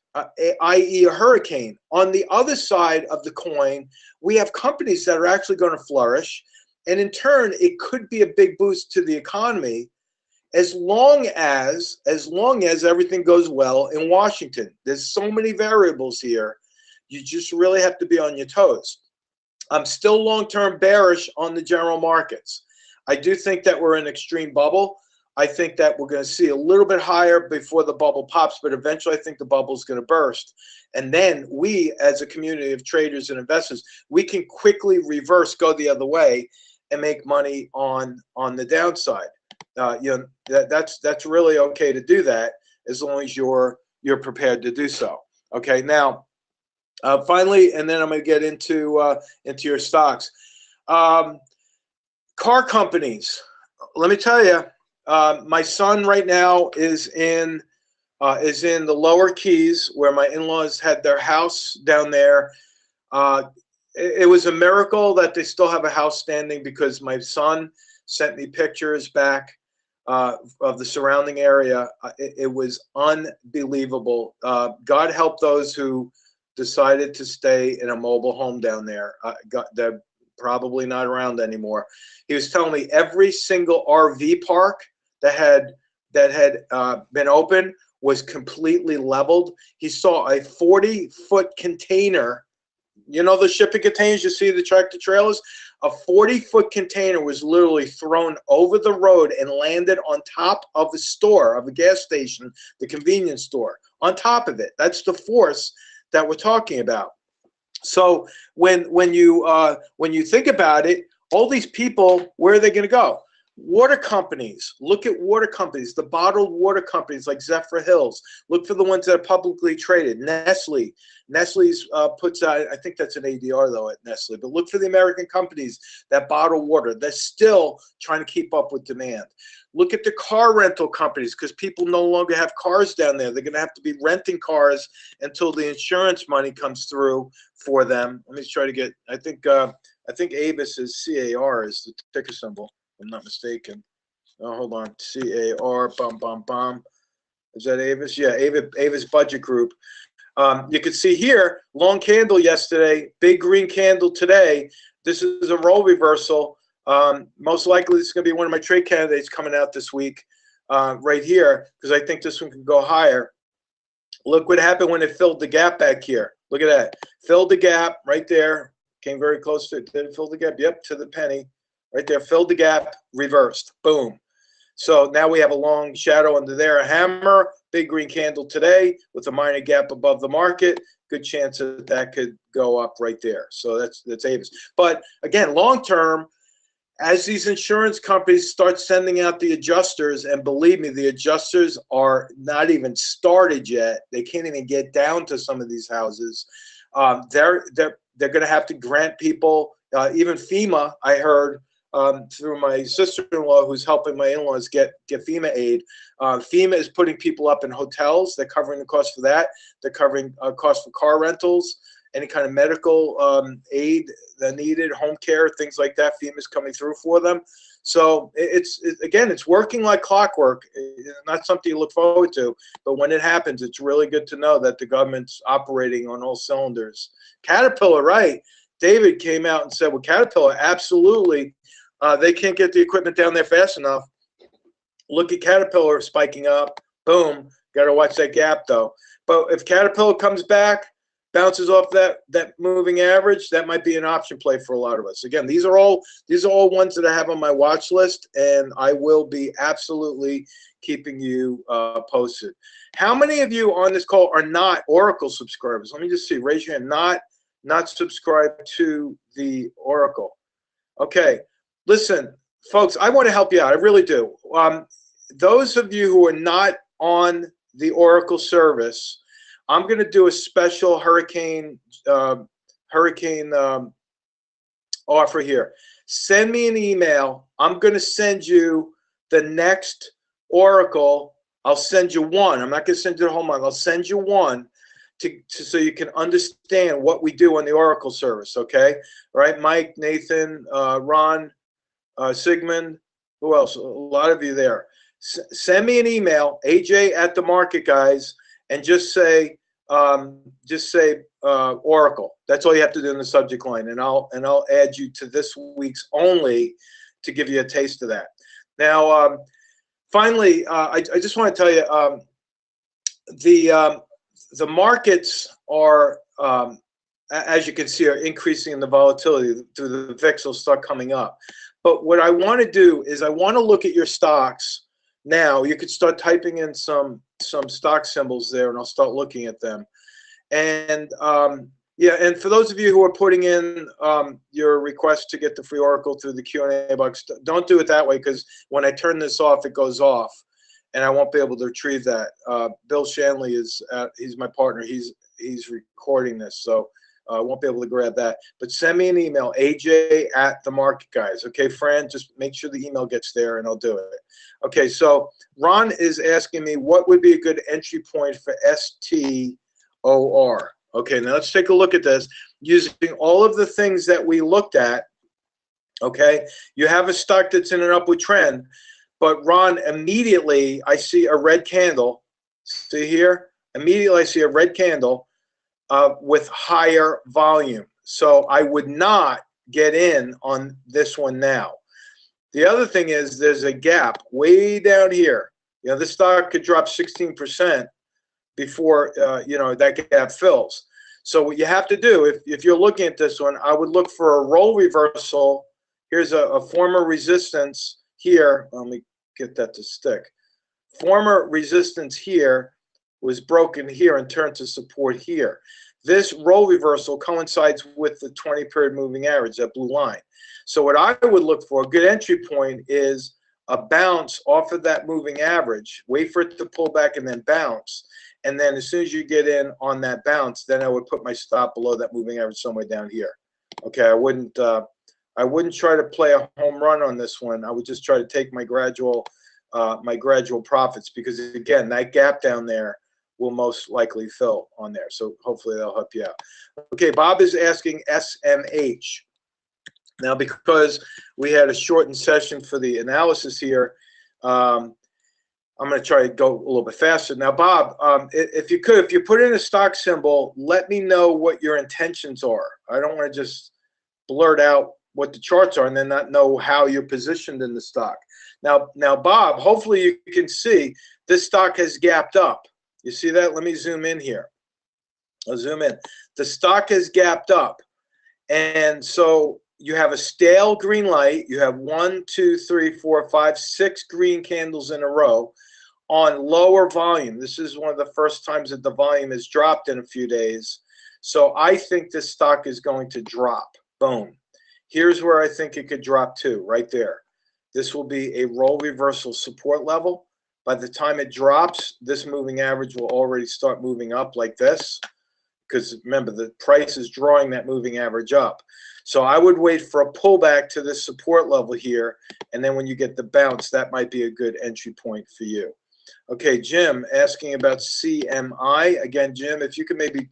i.e. a hurricane. On the other side of the coin, we have companies that are actually going to flourish. And in turn, it could be a big boost to the economy as long as everything goes well in Washington. There's so many variables here. You just really have to be on your toes. I'm still long-term bearish on the general markets. I do think that we're in an extreme bubble. I think that we're going to see a little bit higher before the bubble pops, but eventually I think the bubble is going to burst. And then we, as a community of traders and investors, we can quickly reverse, go the other way, and make money on the downside. You know, that's really okay to do that as long as you're prepared to do so. Okay, now finally, and then I'm going to get into your stocks. Car companies. Let me tell you. My son right now is in the Lower Keys, where my in-laws had their house down there. It was a miracle that they still have a house standing, because my son sent me pictures back of the surrounding area. It was unbelievable. God help those who decided to stay in a mobile home down there. They're probably not around anymore. He was telling me every single RV park that had been open was completely leveled. He saw a 40-foot container. You know the shipping containers you see, the tractor trailers? A 40-foot container was literally thrown over the road and landed on top of the store, of a gas station, the convenience store, on top of it. That's the force that we're talking about. So when you think about it, all these people, where are they going to go? Water companies. Look at water companies, the bottled water companies like Zephyr Hills. Look for the ones that are publicly traded. Nestle. Nestle's puts out, I think that's an ADR though at Nestle, but look for the American companies that bottle water. They're still trying to keep up with demand. Look at the car rental companies, because people no longer have cars down there. They're going to have to be renting cars until the insurance money comes through for them. Let me try to get, I think Avis is CAR is the ticker symbol, if I'm not mistaken. Oh, hold on. CAR, Is that Avis? Yeah, Avis Budget Group. You can see here, long candle yesterday, big green candle today. This is a roll reversal. Most likely this is going to be one of my trade candidates coming out this week right here, because I think this one could go higher. Look what happened when it filled the gap back here. Look at that. Filled the gap right there. Came very close to it. Did it fill the gap? Yep, to the penny. Right there. Filled the gap, reversed. Boom. So now we have a long shadow under there. A hammer, big green candle today with a minor gap above the market. Good chance that that could go up right there. So that's Avis. But again, long term, as these insurance companies start sending out the adjusters, and believe me, the adjusters are not even started yet. They can't even get down to some of these houses. They're going to have to grant people, even FEMA, I heard, through my sister-in-law who's helping my in-laws get FEMA aid. FEMA is putting people up in hotels. They're covering the cost for that. They're covering cost for car rentals, any kind of medical aid that needed, home care, things like that. FEMA's coming through for them. So again, it's working like clockwork. It's not something you look forward to, but when it happens, it's really good to know that the government's operating on all cylinders. Caterpillar, right? David came out and said, well, Caterpillar, absolutely. They can't get the equipment down there fast enough. Look at Caterpillar spiking up. Boom. Got to watch that gap, though. But if Caterpillar comes back, bounces off that moving average, that might be an option play for a lot of us. Again, these are all ones that I have on my watch list, and I will be absolutely keeping you posted. How many of you on this call are not Oracle subscribers? Let me just see. Raise your hand. Not subscribed to the Oracle. Okay. Listen, folks, I want to help you out. I really do. Those of you who are not on the Oracle service, I'm going to do a special hurricane offer here. Send me an email. I'm going to send you the next Oracle. I'll send you one. I'm not going to send you the whole month. I'll send you one so you can understand what we do on the Oracle service, okay? All right, Mike, Nathan, Ron, Sigmund, who else? A lot of you there. Send me an email, AJ@themarketguys, and just say Oracle. That's all you have to do in the subject line, and I'll add you to this week's only to give you a taste of that. Now, finally, I just want to tell you, the markets are, as you can see, are increasing in the volatility. Through the VIX will start coming up. But what I want to do is I want to look at your stocks now. You could start typing in some stock symbols there, and I'll start looking at them. And yeah, and for those of you who are putting in your request to get the free Oracle through the Q&A box, don't do it that way, because when I turn this off, it goes off, and I won't be able to retrieve that. Bill Shanley he's my partner. He's recording this, so I won't be able to grab that. But send me an email, aj@themarketguys. Okay, Fran, just make sure the email gets there, and I'll do it. Okay, so Ron is asking me what would be a good entry point for STOR. Okay, now let's take a look at this using all of the things that we looked at. Okay, you have a stock that's in an upward trend, but Ron, immediately I see a red candle. See here? Immediately I see a red candle with higher volume. So I would not get in on this one now. The other thing is there's a gap way down here. You know, this stock could drop 16% before that gap fills. So what you have to do, if you're looking at this one, I would look for a roll reversal. Here's a former resistance here. Let me get that to stick. Former resistance here was broken here and turned to support here. This roll reversal coincides with the 20-period moving average, that blue line. So what I would look for, a good entry point, is a bounce off of that moving average. Wait for it to pull back and then bounce. And then as soon as you get in on that bounce, then I would put my stop below that moving average somewhere down here. Okay, I wouldn't try to play a home run on this one. I would just try to take my gradual profits, because again, that gap down there will most likely fill on there. So hopefully that'll help you out. Okay, Bob is asking SMH. Now, because we had a shortened session for the analysis here, I'm going to try to go a little bit faster. Now, Bob, if you put in a stock symbol, let me know what your intentions are. I don't want to just blurt out what the charts are and then not know how you're positioned in the stock. Now, Bob, hopefully you can see this stock has gapped up. You see that? Let me zoom in here. I'll zoom in. The stock has gapped up. And so you have a stale green light. You have 1, 2, 3, 4, 5, 6 green candles in a row on lower volume. This is one of the first times that the volume has dropped in a few days. So I think this stock is going to drop. Boom. Here's where I think it could drop to, right there. This will be a roll reversal support level. By the time it drops, this moving average will already start moving up like this, because remember, the price is drawing that moving average up. So I would wait for a pullback to this support level here, and then when you get the bounce, that might be a good entry point for you. Okay, Jim asking about CMI. Again, Jim, if you could maybe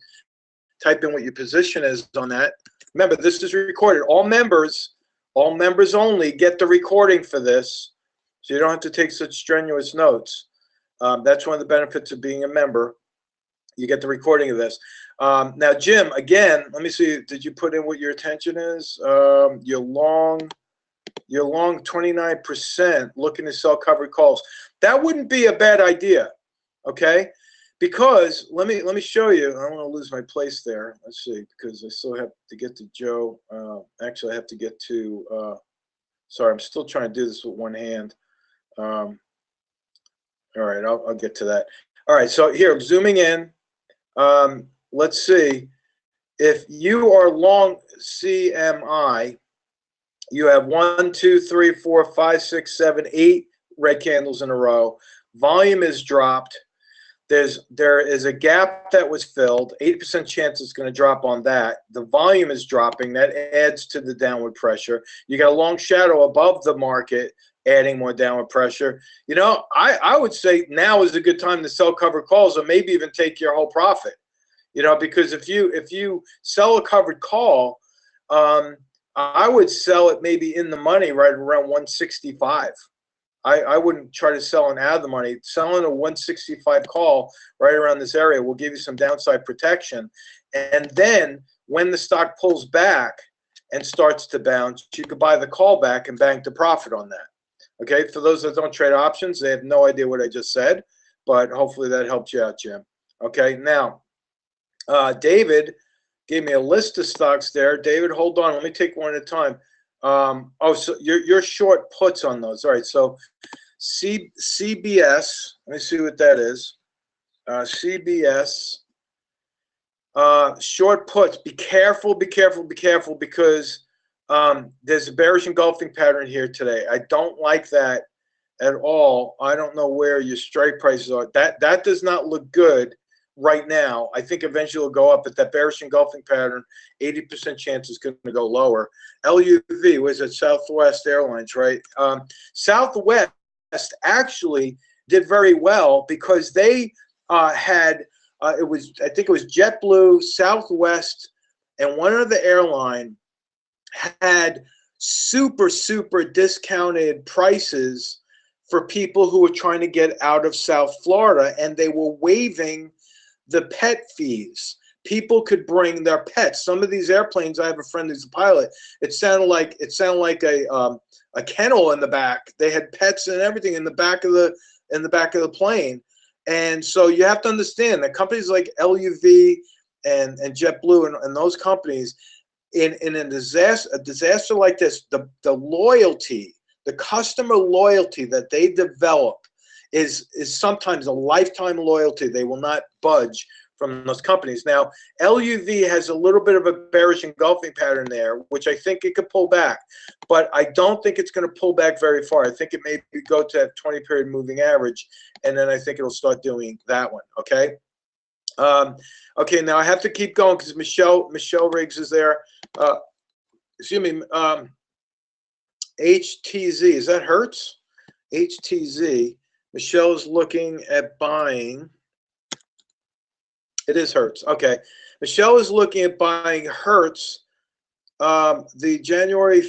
type in what your position is on that. Remember, this is recorded. All members only get the recording for this, so you don't have to take such strenuous notes. That's one of the benefits of being a member. You get the recording of this. Now, Jim, again, let me see. Did you put in what your attention is? You're long 29%, looking to sell covered calls. That wouldn't be a bad idea, okay? Because let me show you. I don't want to lose my place there. Let's see, because I still have to get to Joe. Actually, I have to get to. Sorry, I'm still trying to do this with one hand. All right, I'll get to that. All right, so here I'm zooming in. Let's see. If you are long CMI, you have 1, 2, 3, 4, 5, 6, 7, 8 red candles in a row. Volume is dropped. There is a gap that was filled. 80% chance it's going to drop on that. The volume is dropping. That adds to the downward pressure. You got a long shadow above the market, adding more downward pressure. You know, I would say now is a good time to sell covered calls, or maybe even take your whole profit. You know, because if you sell a covered call, I would sell it maybe in the money right around 165. I wouldn't try to sell it out of the money. Selling a 165 call right around this area will give you some downside protection. And then when the stock pulls back and starts to bounce, you could buy the call back and bank the profit on that. Okay, for those that don't trade options, they have no idea what I just said, but hopefully that helped you out, Jim. Okay, now, David gave me a list of stocks there. David, hold on. Let me take one at a time. Oh, so you're short puts on those. All right, so CBS, let me see what that is. CBS, short puts. Be careful, be careful, be careful, because there's a bearish engulfing pattern here today. I don't like that at all. I don't know where your strike prices are. That does not look good right now. I think eventually it'll go up, but that bearish engulfing pattern, 80% chance is going to go lower. LUV, was it Southwest Airlines, right? Southwest actually did very well because they had I think it was JetBlue, Southwest, and one other airline had super discounted prices for people who were trying to get out of South Florida, and they were waiving the pet fees. People could bring their pets. Some of these airplanes, I have a friend who's a pilot. It sounded like a kennel in the back. They had pets and everything in the back of the plane. And so you have to understand that companies like LUV and JetBlue and those companies, in a disaster like this, the loyalty, the customer loyalty that they develop is sometimes a lifetime loyalty. They will not budge from those companies. Now, LUV has a little bit of a bearish engulfing pattern there, which I think it could pull back, but I don't think it's going to pull back very far. I think it may go to that 20-period moving average, and then I think it'll start doing that one. Okay. Okay. Now I have to keep going because Michelle Riggs is there. Excuse me. HTZ, is that Hertz? HTZ. Michelle's looking at buying. It is Hertz. Okay. Michelle is looking at buying Hertz, the January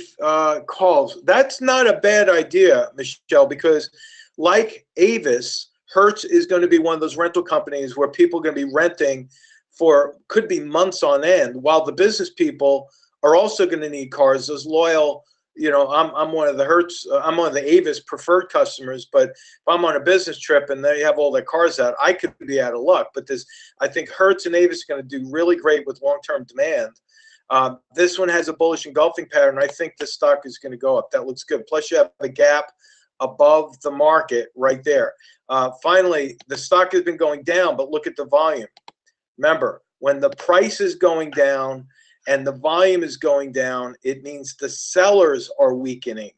calls. That's not a bad idea, Michelle, because like Avis, Hertz is going to be one of those rental companies where people are going to be renting for could be months on end, while the business people are also going to need cars. Those loyal, I'm one of the Hertz, I'm one of the Avis preferred customers, but if I'm on a business trip and they have all their cars out, I could be out of luck. But I think Hertz and Avis are going to do really great with long-term demand. This one has a bullish engulfing pattern. I think the stock is going to go up. That looks good. Plus you have a gap above the market right there. Finally, the stock has been going down, but look at the volume. Remember, when the price is going down and the volume is going down, it means the sellers are weakening.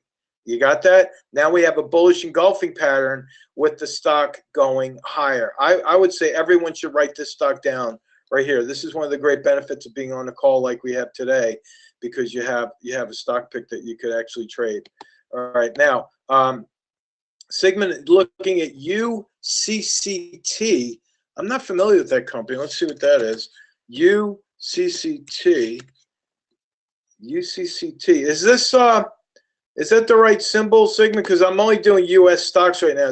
You got that? Now we have a bullish engulfing pattern with the stock going higher. I would say everyone should write this stock down right here. This is one of the great benefits of being on a call like we have today, because you have a stock pick that you could actually trade. All right, now Sigmund, looking at UCCT. I'm not familiar with that company. Let's see what that is. UCCT. Is that the right symbol, Sigmund? Because I'm only doing U.S. stocks right now.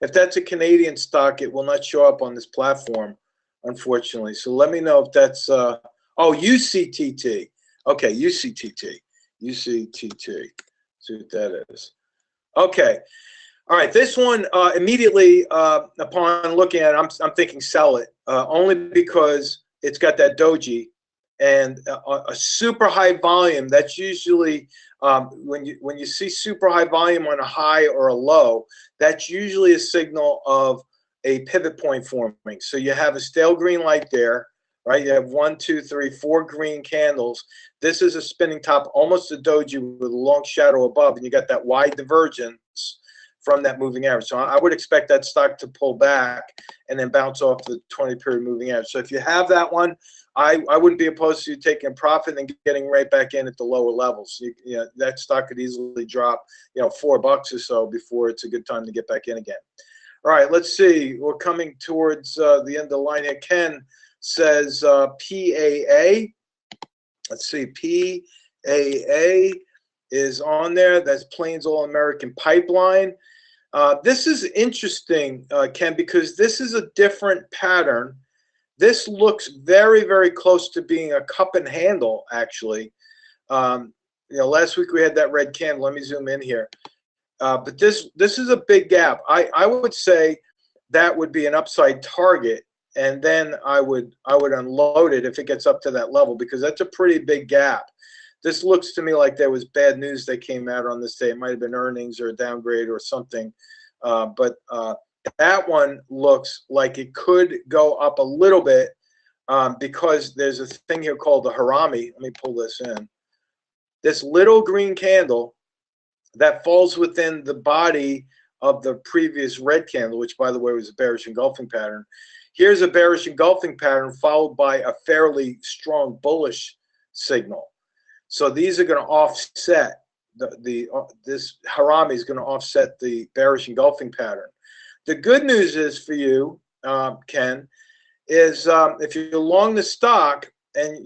If that's a Canadian stock, it will not show up on this platform, unfortunately. So let me know if that's UCTT. Okay, UCTT. See what that is. Okay. All right, this one immediately upon looking at it, I'm thinking sell it, only because it's got that doji and a super high volume. That's usually when you see super high volume on a high or a low, that's usually a signal of a pivot point forming. So you have a stale green light there, right? You have 1, 2, 3, 4 green candles. This is a spinning top, almost a doji with a long shadow above, and you got that wide divergence from that moving average. So I would expect that stock to pull back and then bounce off the 20-period moving average. So if you have that one, I wouldn't be opposed to you taking profit and getting right back in at the lower levels. That stock could easily drop, $4 or so before it's a good time to get back in again. All right, let's see. We're coming towards the end of the line here. Ken says PAA. Let's see, PAA is on there. That's Plains All American Pipeline. This is interesting, Ken, because this is a different pattern. This looks very, very close to being a cup and handle, actually. Last week we had that red candle. Let me zoom in here. But this is a big gap. I would say that would be an upside target, and then I would unload it if it gets up to that level, because that's a pretty big gap. This looks to me like there was bad news that came out on this day. It might have been earnings or a downgrade or something, but that one looks like it could go up a little bit, because there's a thing here called the harami. Let me pull this in. This little green candle that falls within the body of the previous red candle, which, by the way, was a bearish engulfing pattern. Here's a bearish engulfing pattern followed by a fairly strong bullish signal. So these are going to offset this harami is going to offset the bearish engulfing pattern. The good news is for you, Ken, is if you're long the stock and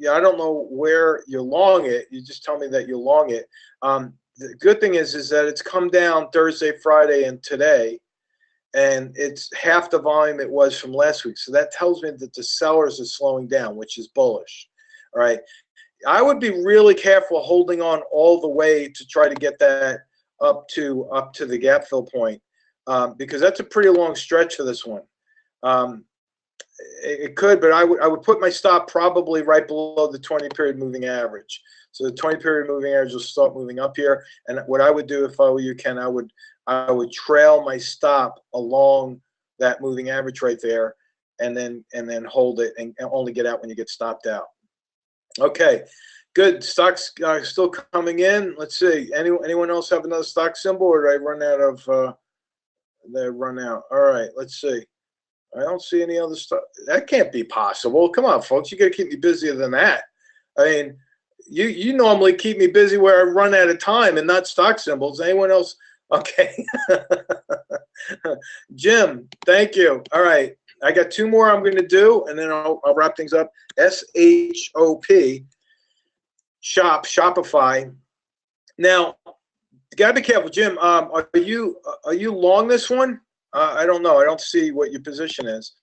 I don't know where you're long it. You just tell me that you're long it. The good thing is that it's come down Thursday, Friday, and today, and it's half the volume it was from last week. So that tells me that the sellers are slowing down, which is bullish. All right. I would be really careful holding on all the way to try to get that up to the gap fill point, because that's a pretty long stretch for this one. It could, but I would put my stop probably right below the 20-period moving average. So the 20-period moving average will start moving up here. And what I would do if I were you, Ken, I would trail my stop along that moving average right there, and then hold it and only get out when you get stopped out. Okay, good. Stocks still coming in. Let's see. Anyone else have another stock symbol, or did I run out of? They run out. All right. Let's see. I don't see any other stuff. That can't be possible. Come on, folks. You got to keep me busier than that. I mean, you normally keep me busy where I run out of time and not stock symbols. Anyone else? Okay. Jim, thank you. All right. I got two more I'm going to do, and then I'll wrap things up. SHOP, Shopify. Now, you got to be careful, Jim. Are you long this one? I don't know. I don't see what your position is.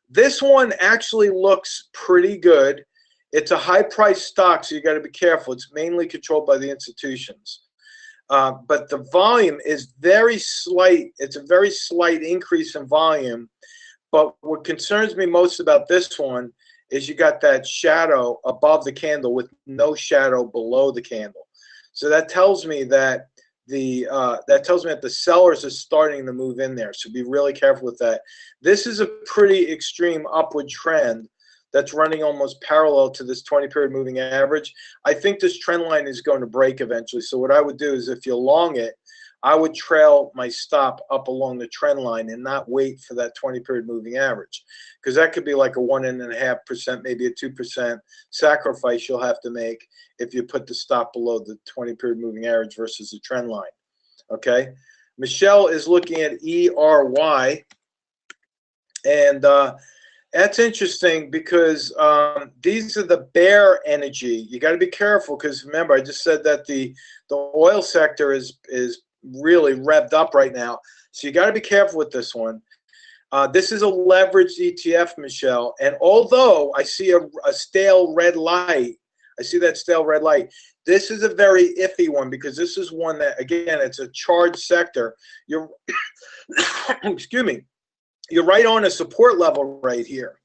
This one actually looks pretty good. It's a high-priced stock, so you got to be careful. It's mainly controlled by the institutions. But the volume is very slight. It's a very slight increase in volume. But what concerns me most about this one is you got that shadow above the candle with no shadow below the candle. So that tells me that the sellers are starting to move in there. So be really careful with that. This is a pretty extreme upward trend that's running almost parallel to this 20-period moving average. I think this trend line is going to break eventually. So what I would do is, if you're long it, I would trail my stop up along the trend line and not wait for that 20-period moving average, because that could be like a 1.5%, maybe a 2% sacrifice you'll have to make if you put the stop below the 20-period moving average versus the trend line. Okay, Michelle is looking at ERY, and that's interesting because these are the bear energy. You got to be careful, because remember, I just said that the oil sector is really revved up right now. So you got to be careful with this one. This is a leveraged ETF, Michelle. And although I see a stale red light, I see that stale red light, this is a very iffy one, because this is one that, again, it's a charged sector. You're, excuse me, you're right on a support level right here.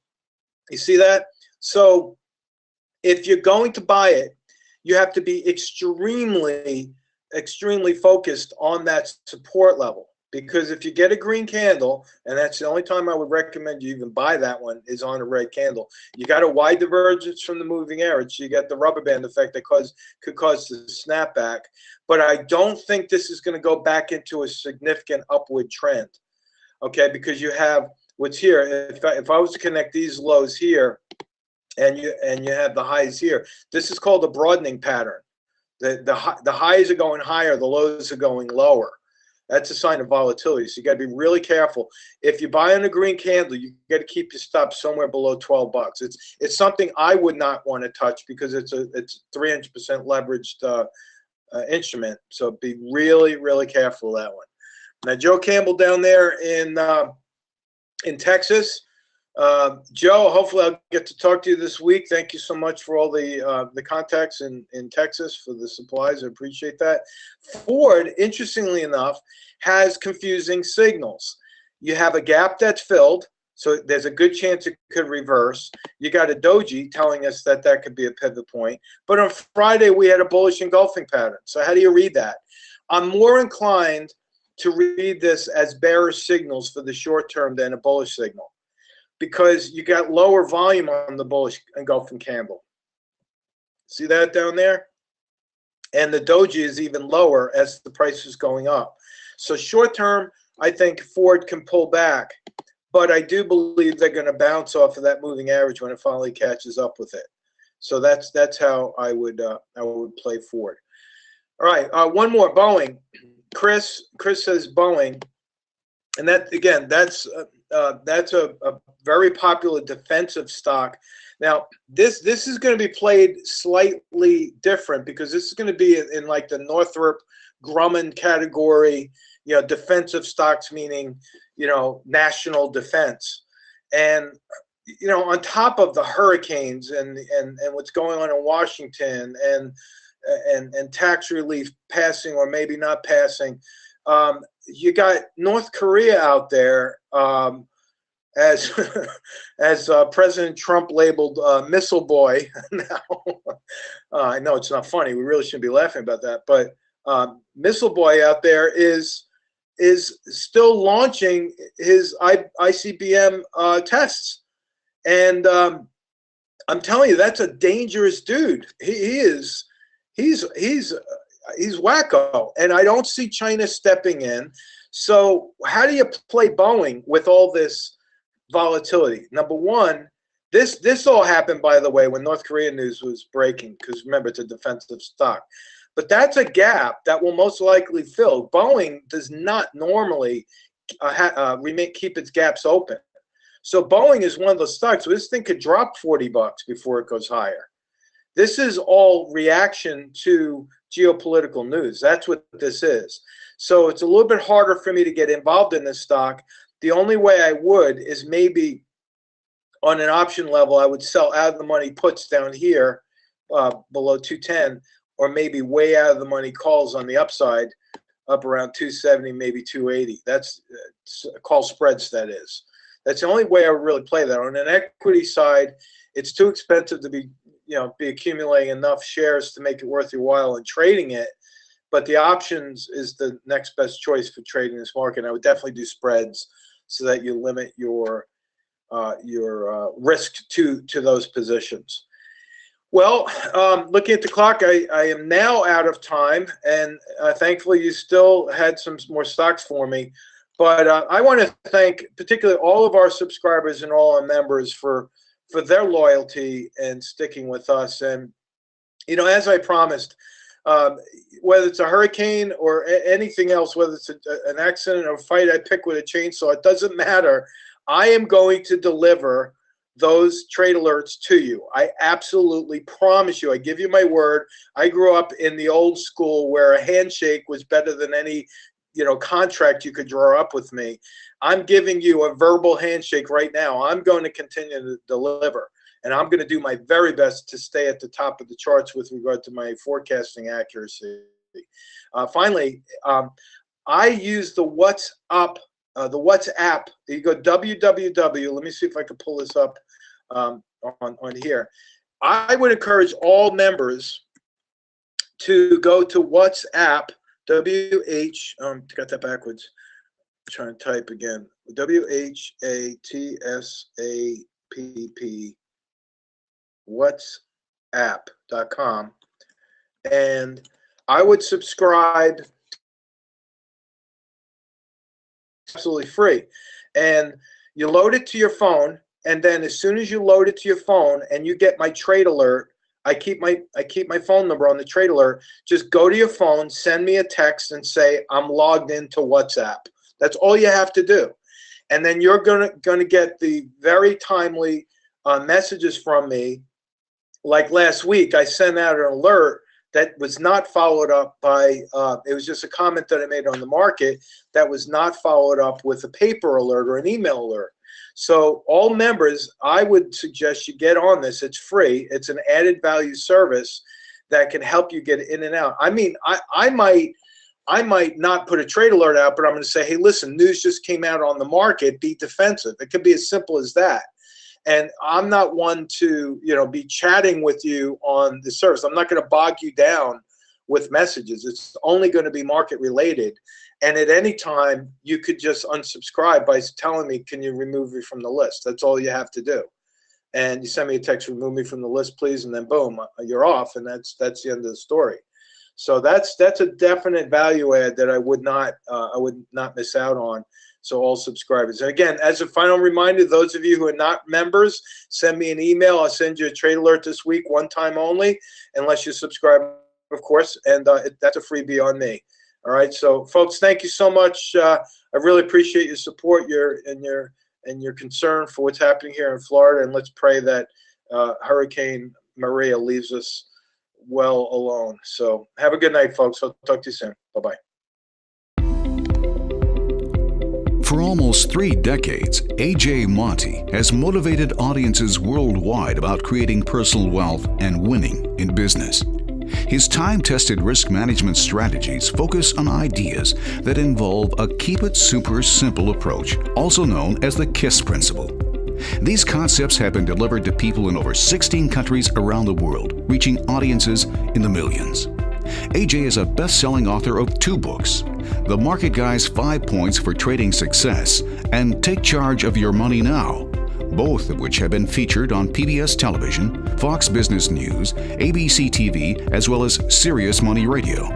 You see that? So if you're going to buy it, you have to be extremely focused on that support level, because if you get a green candle, and that's the only time I would recommend you even buy that one, is on a red candle. You got a wide divergence from the moving average. So you get the rubber band effect that could cause the snapback. But I don't think this is going to go back into a significant upward trend. Okay, because you have what's here. If I was to connect these lows here, and you have the highs here, this is called a broadening pattern. The highs are going higher, the lows are going lower. That's a sign of volatility. So you got to be really careful. If you buy on a green candle, you got to keep your stop somewhere below 12 bucks. It's something I would not want to touch, because it's 300% leveraged instrument. So be really careful of that one. Now, Joe Campbell down there in Texas, Joe, hopefully I'll get to talk to you this week. Thank you so much for all the contacts in Texas for the supplies. I appreciate that. Ford, interestingly enough, has confusing signals. You have a gap that's filled, so there's a good chance it could reverse. You got a doji telling us that that could be a pivot point. But on Friday, we had a bullish engulfing pattern. So how do you read that? I'm more inclined to read this as bearish signals for the short term than a bullish signal, because you got lower volume on the bullish engulfing candle. See that down there? And the doji is even lower as the price is going up. So short term, I think Ford can pull back, but I do believe they're going to bounce off of that moving average when it finally catches up with it. So that's how I would play Ford. All right, one more, Boeing. Chris says Boeing, and that again, that's a very popular defensive stock. Now, this is going to be played slightly different, because this is going to be in like the Northrop Grumman category, you know, defensive stocks, meaning, you know, national defense. And, you know, on top of the hurricanes and what's going on in Washington and tax relief passing or maybe not passing, you got North Korea out there, as President Trump labeled Missile Boy. Now, I know it's not funny. We really shouldn't be laughing about that. But Missile Boy out there is still launching his ICBM tests, and I'm telling you, that's a dangerous dude. He's wacko, and I don't see China stepping in. So how do you play Boeing with all this volatility? Number one, this all happened, by the way, when North Korean news was breaking, because remember, it's a defensive stock. But that's a gap that will most likely fill. Boeing does not normally keep its gaps open. So Boeing is one of those stocks. So this thing could drop $40 before it goes higher. This is all reaction to geopolitical news. That's what this is. So it's a little bit harder for me to get involved in this stock. The only way I would is maybe on an option level, I would sell out of the money puts down here below 210, or maybe way out of the money calls on the upside up around 270, maybe 280. That's call spreads, that is. That's the only way I would really play that. On an equity side, it's too expensive to be accumulating enough shares to make it worth your while and trading it. But the options is the next best choice for trading this market. I would definitely do spreads so that you limit your risk to those positions. Well, looking at the clock, I am now out of time, and thankfully you still had some more stocks for me. But I want to thank particularly all of our subscribers and all our members for their loyalty and sticking with us. And, you know, as I promised, whether it's a hurricane or anything else, whether it's an accident or a fight I pick with a chainsaw, it doesn't matter. I am going to deliver those trade alerts to you. I absolutely promise you. I give you my word. I grew up in the old school where a handshake was better than any, you know, contract you could draw up with me. I'm giving you a verbal handshake right now. I'm going to continue to deliver, and I'm going to do my very best to stay at the top of the charts with regard to my forecasting accuracy. Finally, I use the WhatsApp. You go www. Let me see if I can pull this up on here. I would encourage all members to go to WhatsApp. Got that backwards. I'm trying to type again. WHATSAPP. WhatsApp.com, and I would subscribe. Absolutely free, and you load it to your phone, and then as soon as you load it to your phone and you get my trade alert, I keep my phone number on the trade alert. Just go to your phone, send me a text, and say I'm logged into WhatsApp. That's all you have to do, and then you're gonna get the very timely messages from me. Like last week, I sent out an alert that was not followed up by, it was just a comment that I made on the market that was not followed up with a paper alert or an email alert. So all members, I would suggest you get on this. It's free. It's an added value service that can help you get in and out. I mean, I might not put a trade alert out, but I'm going to say, hey, listen, news just came out on the market. Be defensive. It could be as simple as that. And I'm not one to, be chatting with you on the service. I'm not going to bog you down with messages. It's only going to be market related. And at any time, you could just unsubscribe by telling me, can you remove me from the list? That's all you have to do. And you send me a text, remove me from the list, please. And then boom, you're off. And that's the end of the story. So that's a definite value add that I would not miss out on. So all subscribers. And again, as a final reminder, those of you who are not members, send me an email. I'll send you a trade alert this week, one time only, unless you subscribe, of course. And that's a freebie on me. All right. So folks, thank you so much. I really appreciate your support, your concern for what's happening here in Florida. And let's pray that Hurricane Maria leaves us well alone. So have a good night, folks. I'll talk to you soon. Bye-bye. For almost 3 decades, A.J. Monty has motivated audiences worldwide about creating personal wealth and winning in business. His time-tested risk management strategies focus on ideas that involve a keep it super simple approach, also known as the KISS principle. These concepts have been delivered to people in over 16 countries around the world, reaching audiences in the millions. AJ is a best-selling author of 2 books, The Market Guy's 5 Points for Trading Success and Take Charge of Your Money Now, both of which have been featured on PBS Television, Fox Business News, ABC TV, as well as Sirius Money Radio.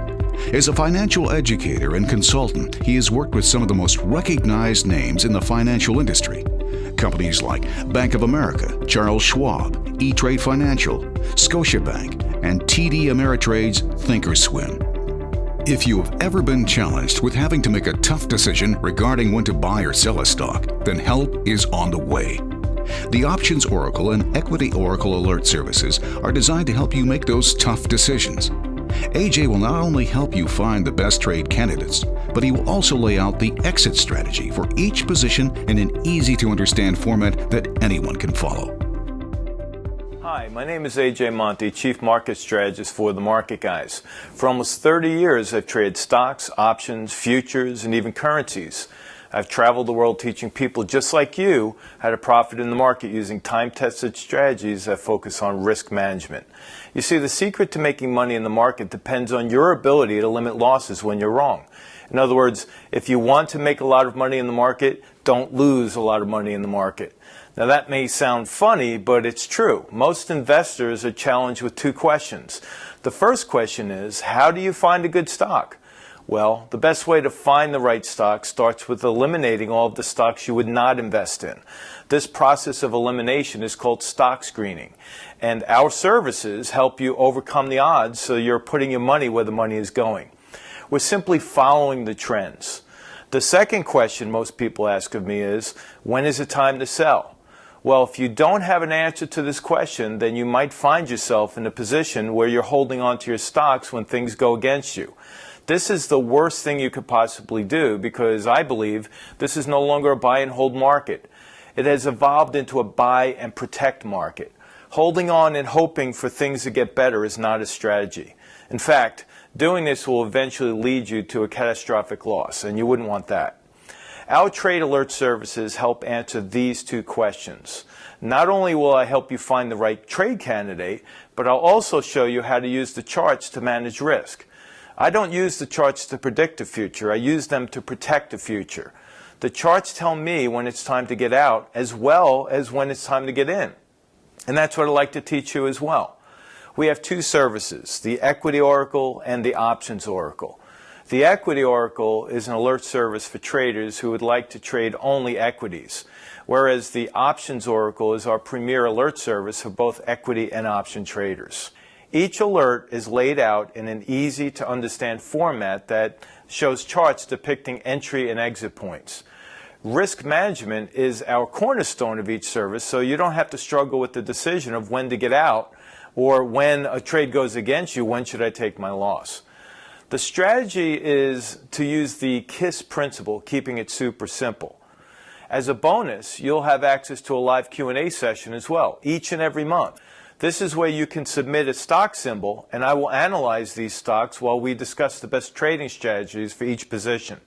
As a financial educator and consultant, he has worked with some of the most recognized names in the financial industry. Companies like Bank of America, Charles Schwab, E-Trade Financial, Scotiabank, and TD Ameritrade's Thinkorswim. If you have ever been challenged with having to make a tough decision regarding when to buy or sell a stock, then help is on the way. The Options Oracle and Equity Oracle Alert services are designed to help you make those tough decisions. AJ will not only help you find the best trade candidates, but he will also lay out the exit strategy for each position in an easy-to-understand format that anyone can follow. Hi, my name is AJ Monty, Chief Market Strategist for The Market Guys. For almost 30 years, I've traded stocks, options, futures, and even currencies. I've traveled the world teaching people just like you how to profit in the market using time-tested strategies that focus on risk management. You see, the secret to making money in the market depends on your ability to limit losses when you're wrong. In other words, if you want to make a lot of money in the market, don't lose a lot of money in the market. Now that may sound funny, but it's true. Most investors are challenged with 2 questions. The first question is, how do you find a good stock? Well, the best way to find the right stock starts with eliminating all of the stocks you would not invest in. This process of elimination is called stock screening. And our services help you overcome the odds so you're putting your money where the money is going. We're simply following the trends. The second question most people ask of me is, when is it time to sell? Well, if you don't have an answer to this question, then you might find yourself in a position where you're holding on to your stocks when things go against you. This is the worst thing you could possibly do because I believe this is no longer a buy and hold market. It has evolved into a buy and protect market. Holding on and hoping for things to get better is not a strategy. In fact, doing this will eventually lead you to a catastrophic loss, and you wouldn't want that. Our trade alert services help answer these 2 questions. Not only will I help you find the right trade candidate, but I'll also show you how to use the charts to manage risk. I don't use the charts to predict the future. I use them to protect the future. The charts tell me when it's time to get out as well as when it's time to get in. And that's what I'd like to teach you as well. We have 2 services, the Equity Oracle and the Options Oracle. The Equity Oracle is an alert service for traders who would like to trade only equities, whereas the Options Oracle is our premier alert service for both equity and option traders. Each alert is laid out in an easy-to-understand format that shows charts depicting entry and exit points. Risk management is our cornerstone of each service, so you don't have to struggle with the decision of when to get out or when a trade goes against you, when should I take my loss. The strategy is to use the KISS principle, keeping it super simple. As a bonus, you'll have access to a live Q&A session as well, each and every month. This is where you can submit a stock symbol, and I will analyze these stocks while we discuss the best trading strategies for each position.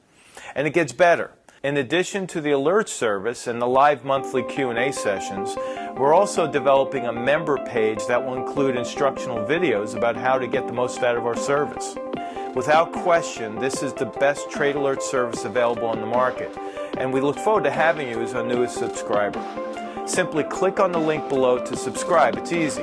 And it gets better. In addition to the alert service and the live monthly Q&A sessions, we're also developing a member page that will include instructional videos about how to get the most out of our service. Without question, this is the best trade alert service available on the market, and we look forward to having you as our newest subscriber. Simply click on the link below to subscribe. It's easy.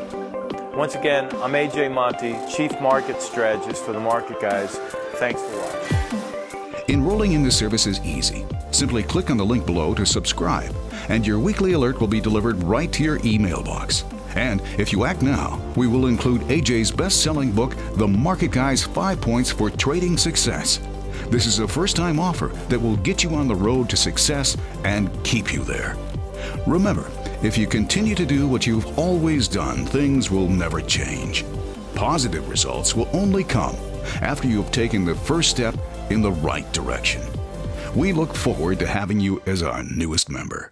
Once again, I'm AJ Monty, Chief Market Strategist for the Market Guys. Thanks for watching. Enrolling in this service is easy. Simply click on the link below to subscribe, and your weekly alert will be delivered right to your email box. And if you act now, we will include AJ's best-selling book, The Market Guy's 5 Points for Trading Success. This is a first-time offer that will get you on the road to success and keep you there. Remember, if you continue to do what you've always done, things will never change. Positive results will only come after you have taken the first step in the right direction. We look forward to having you as our newest member.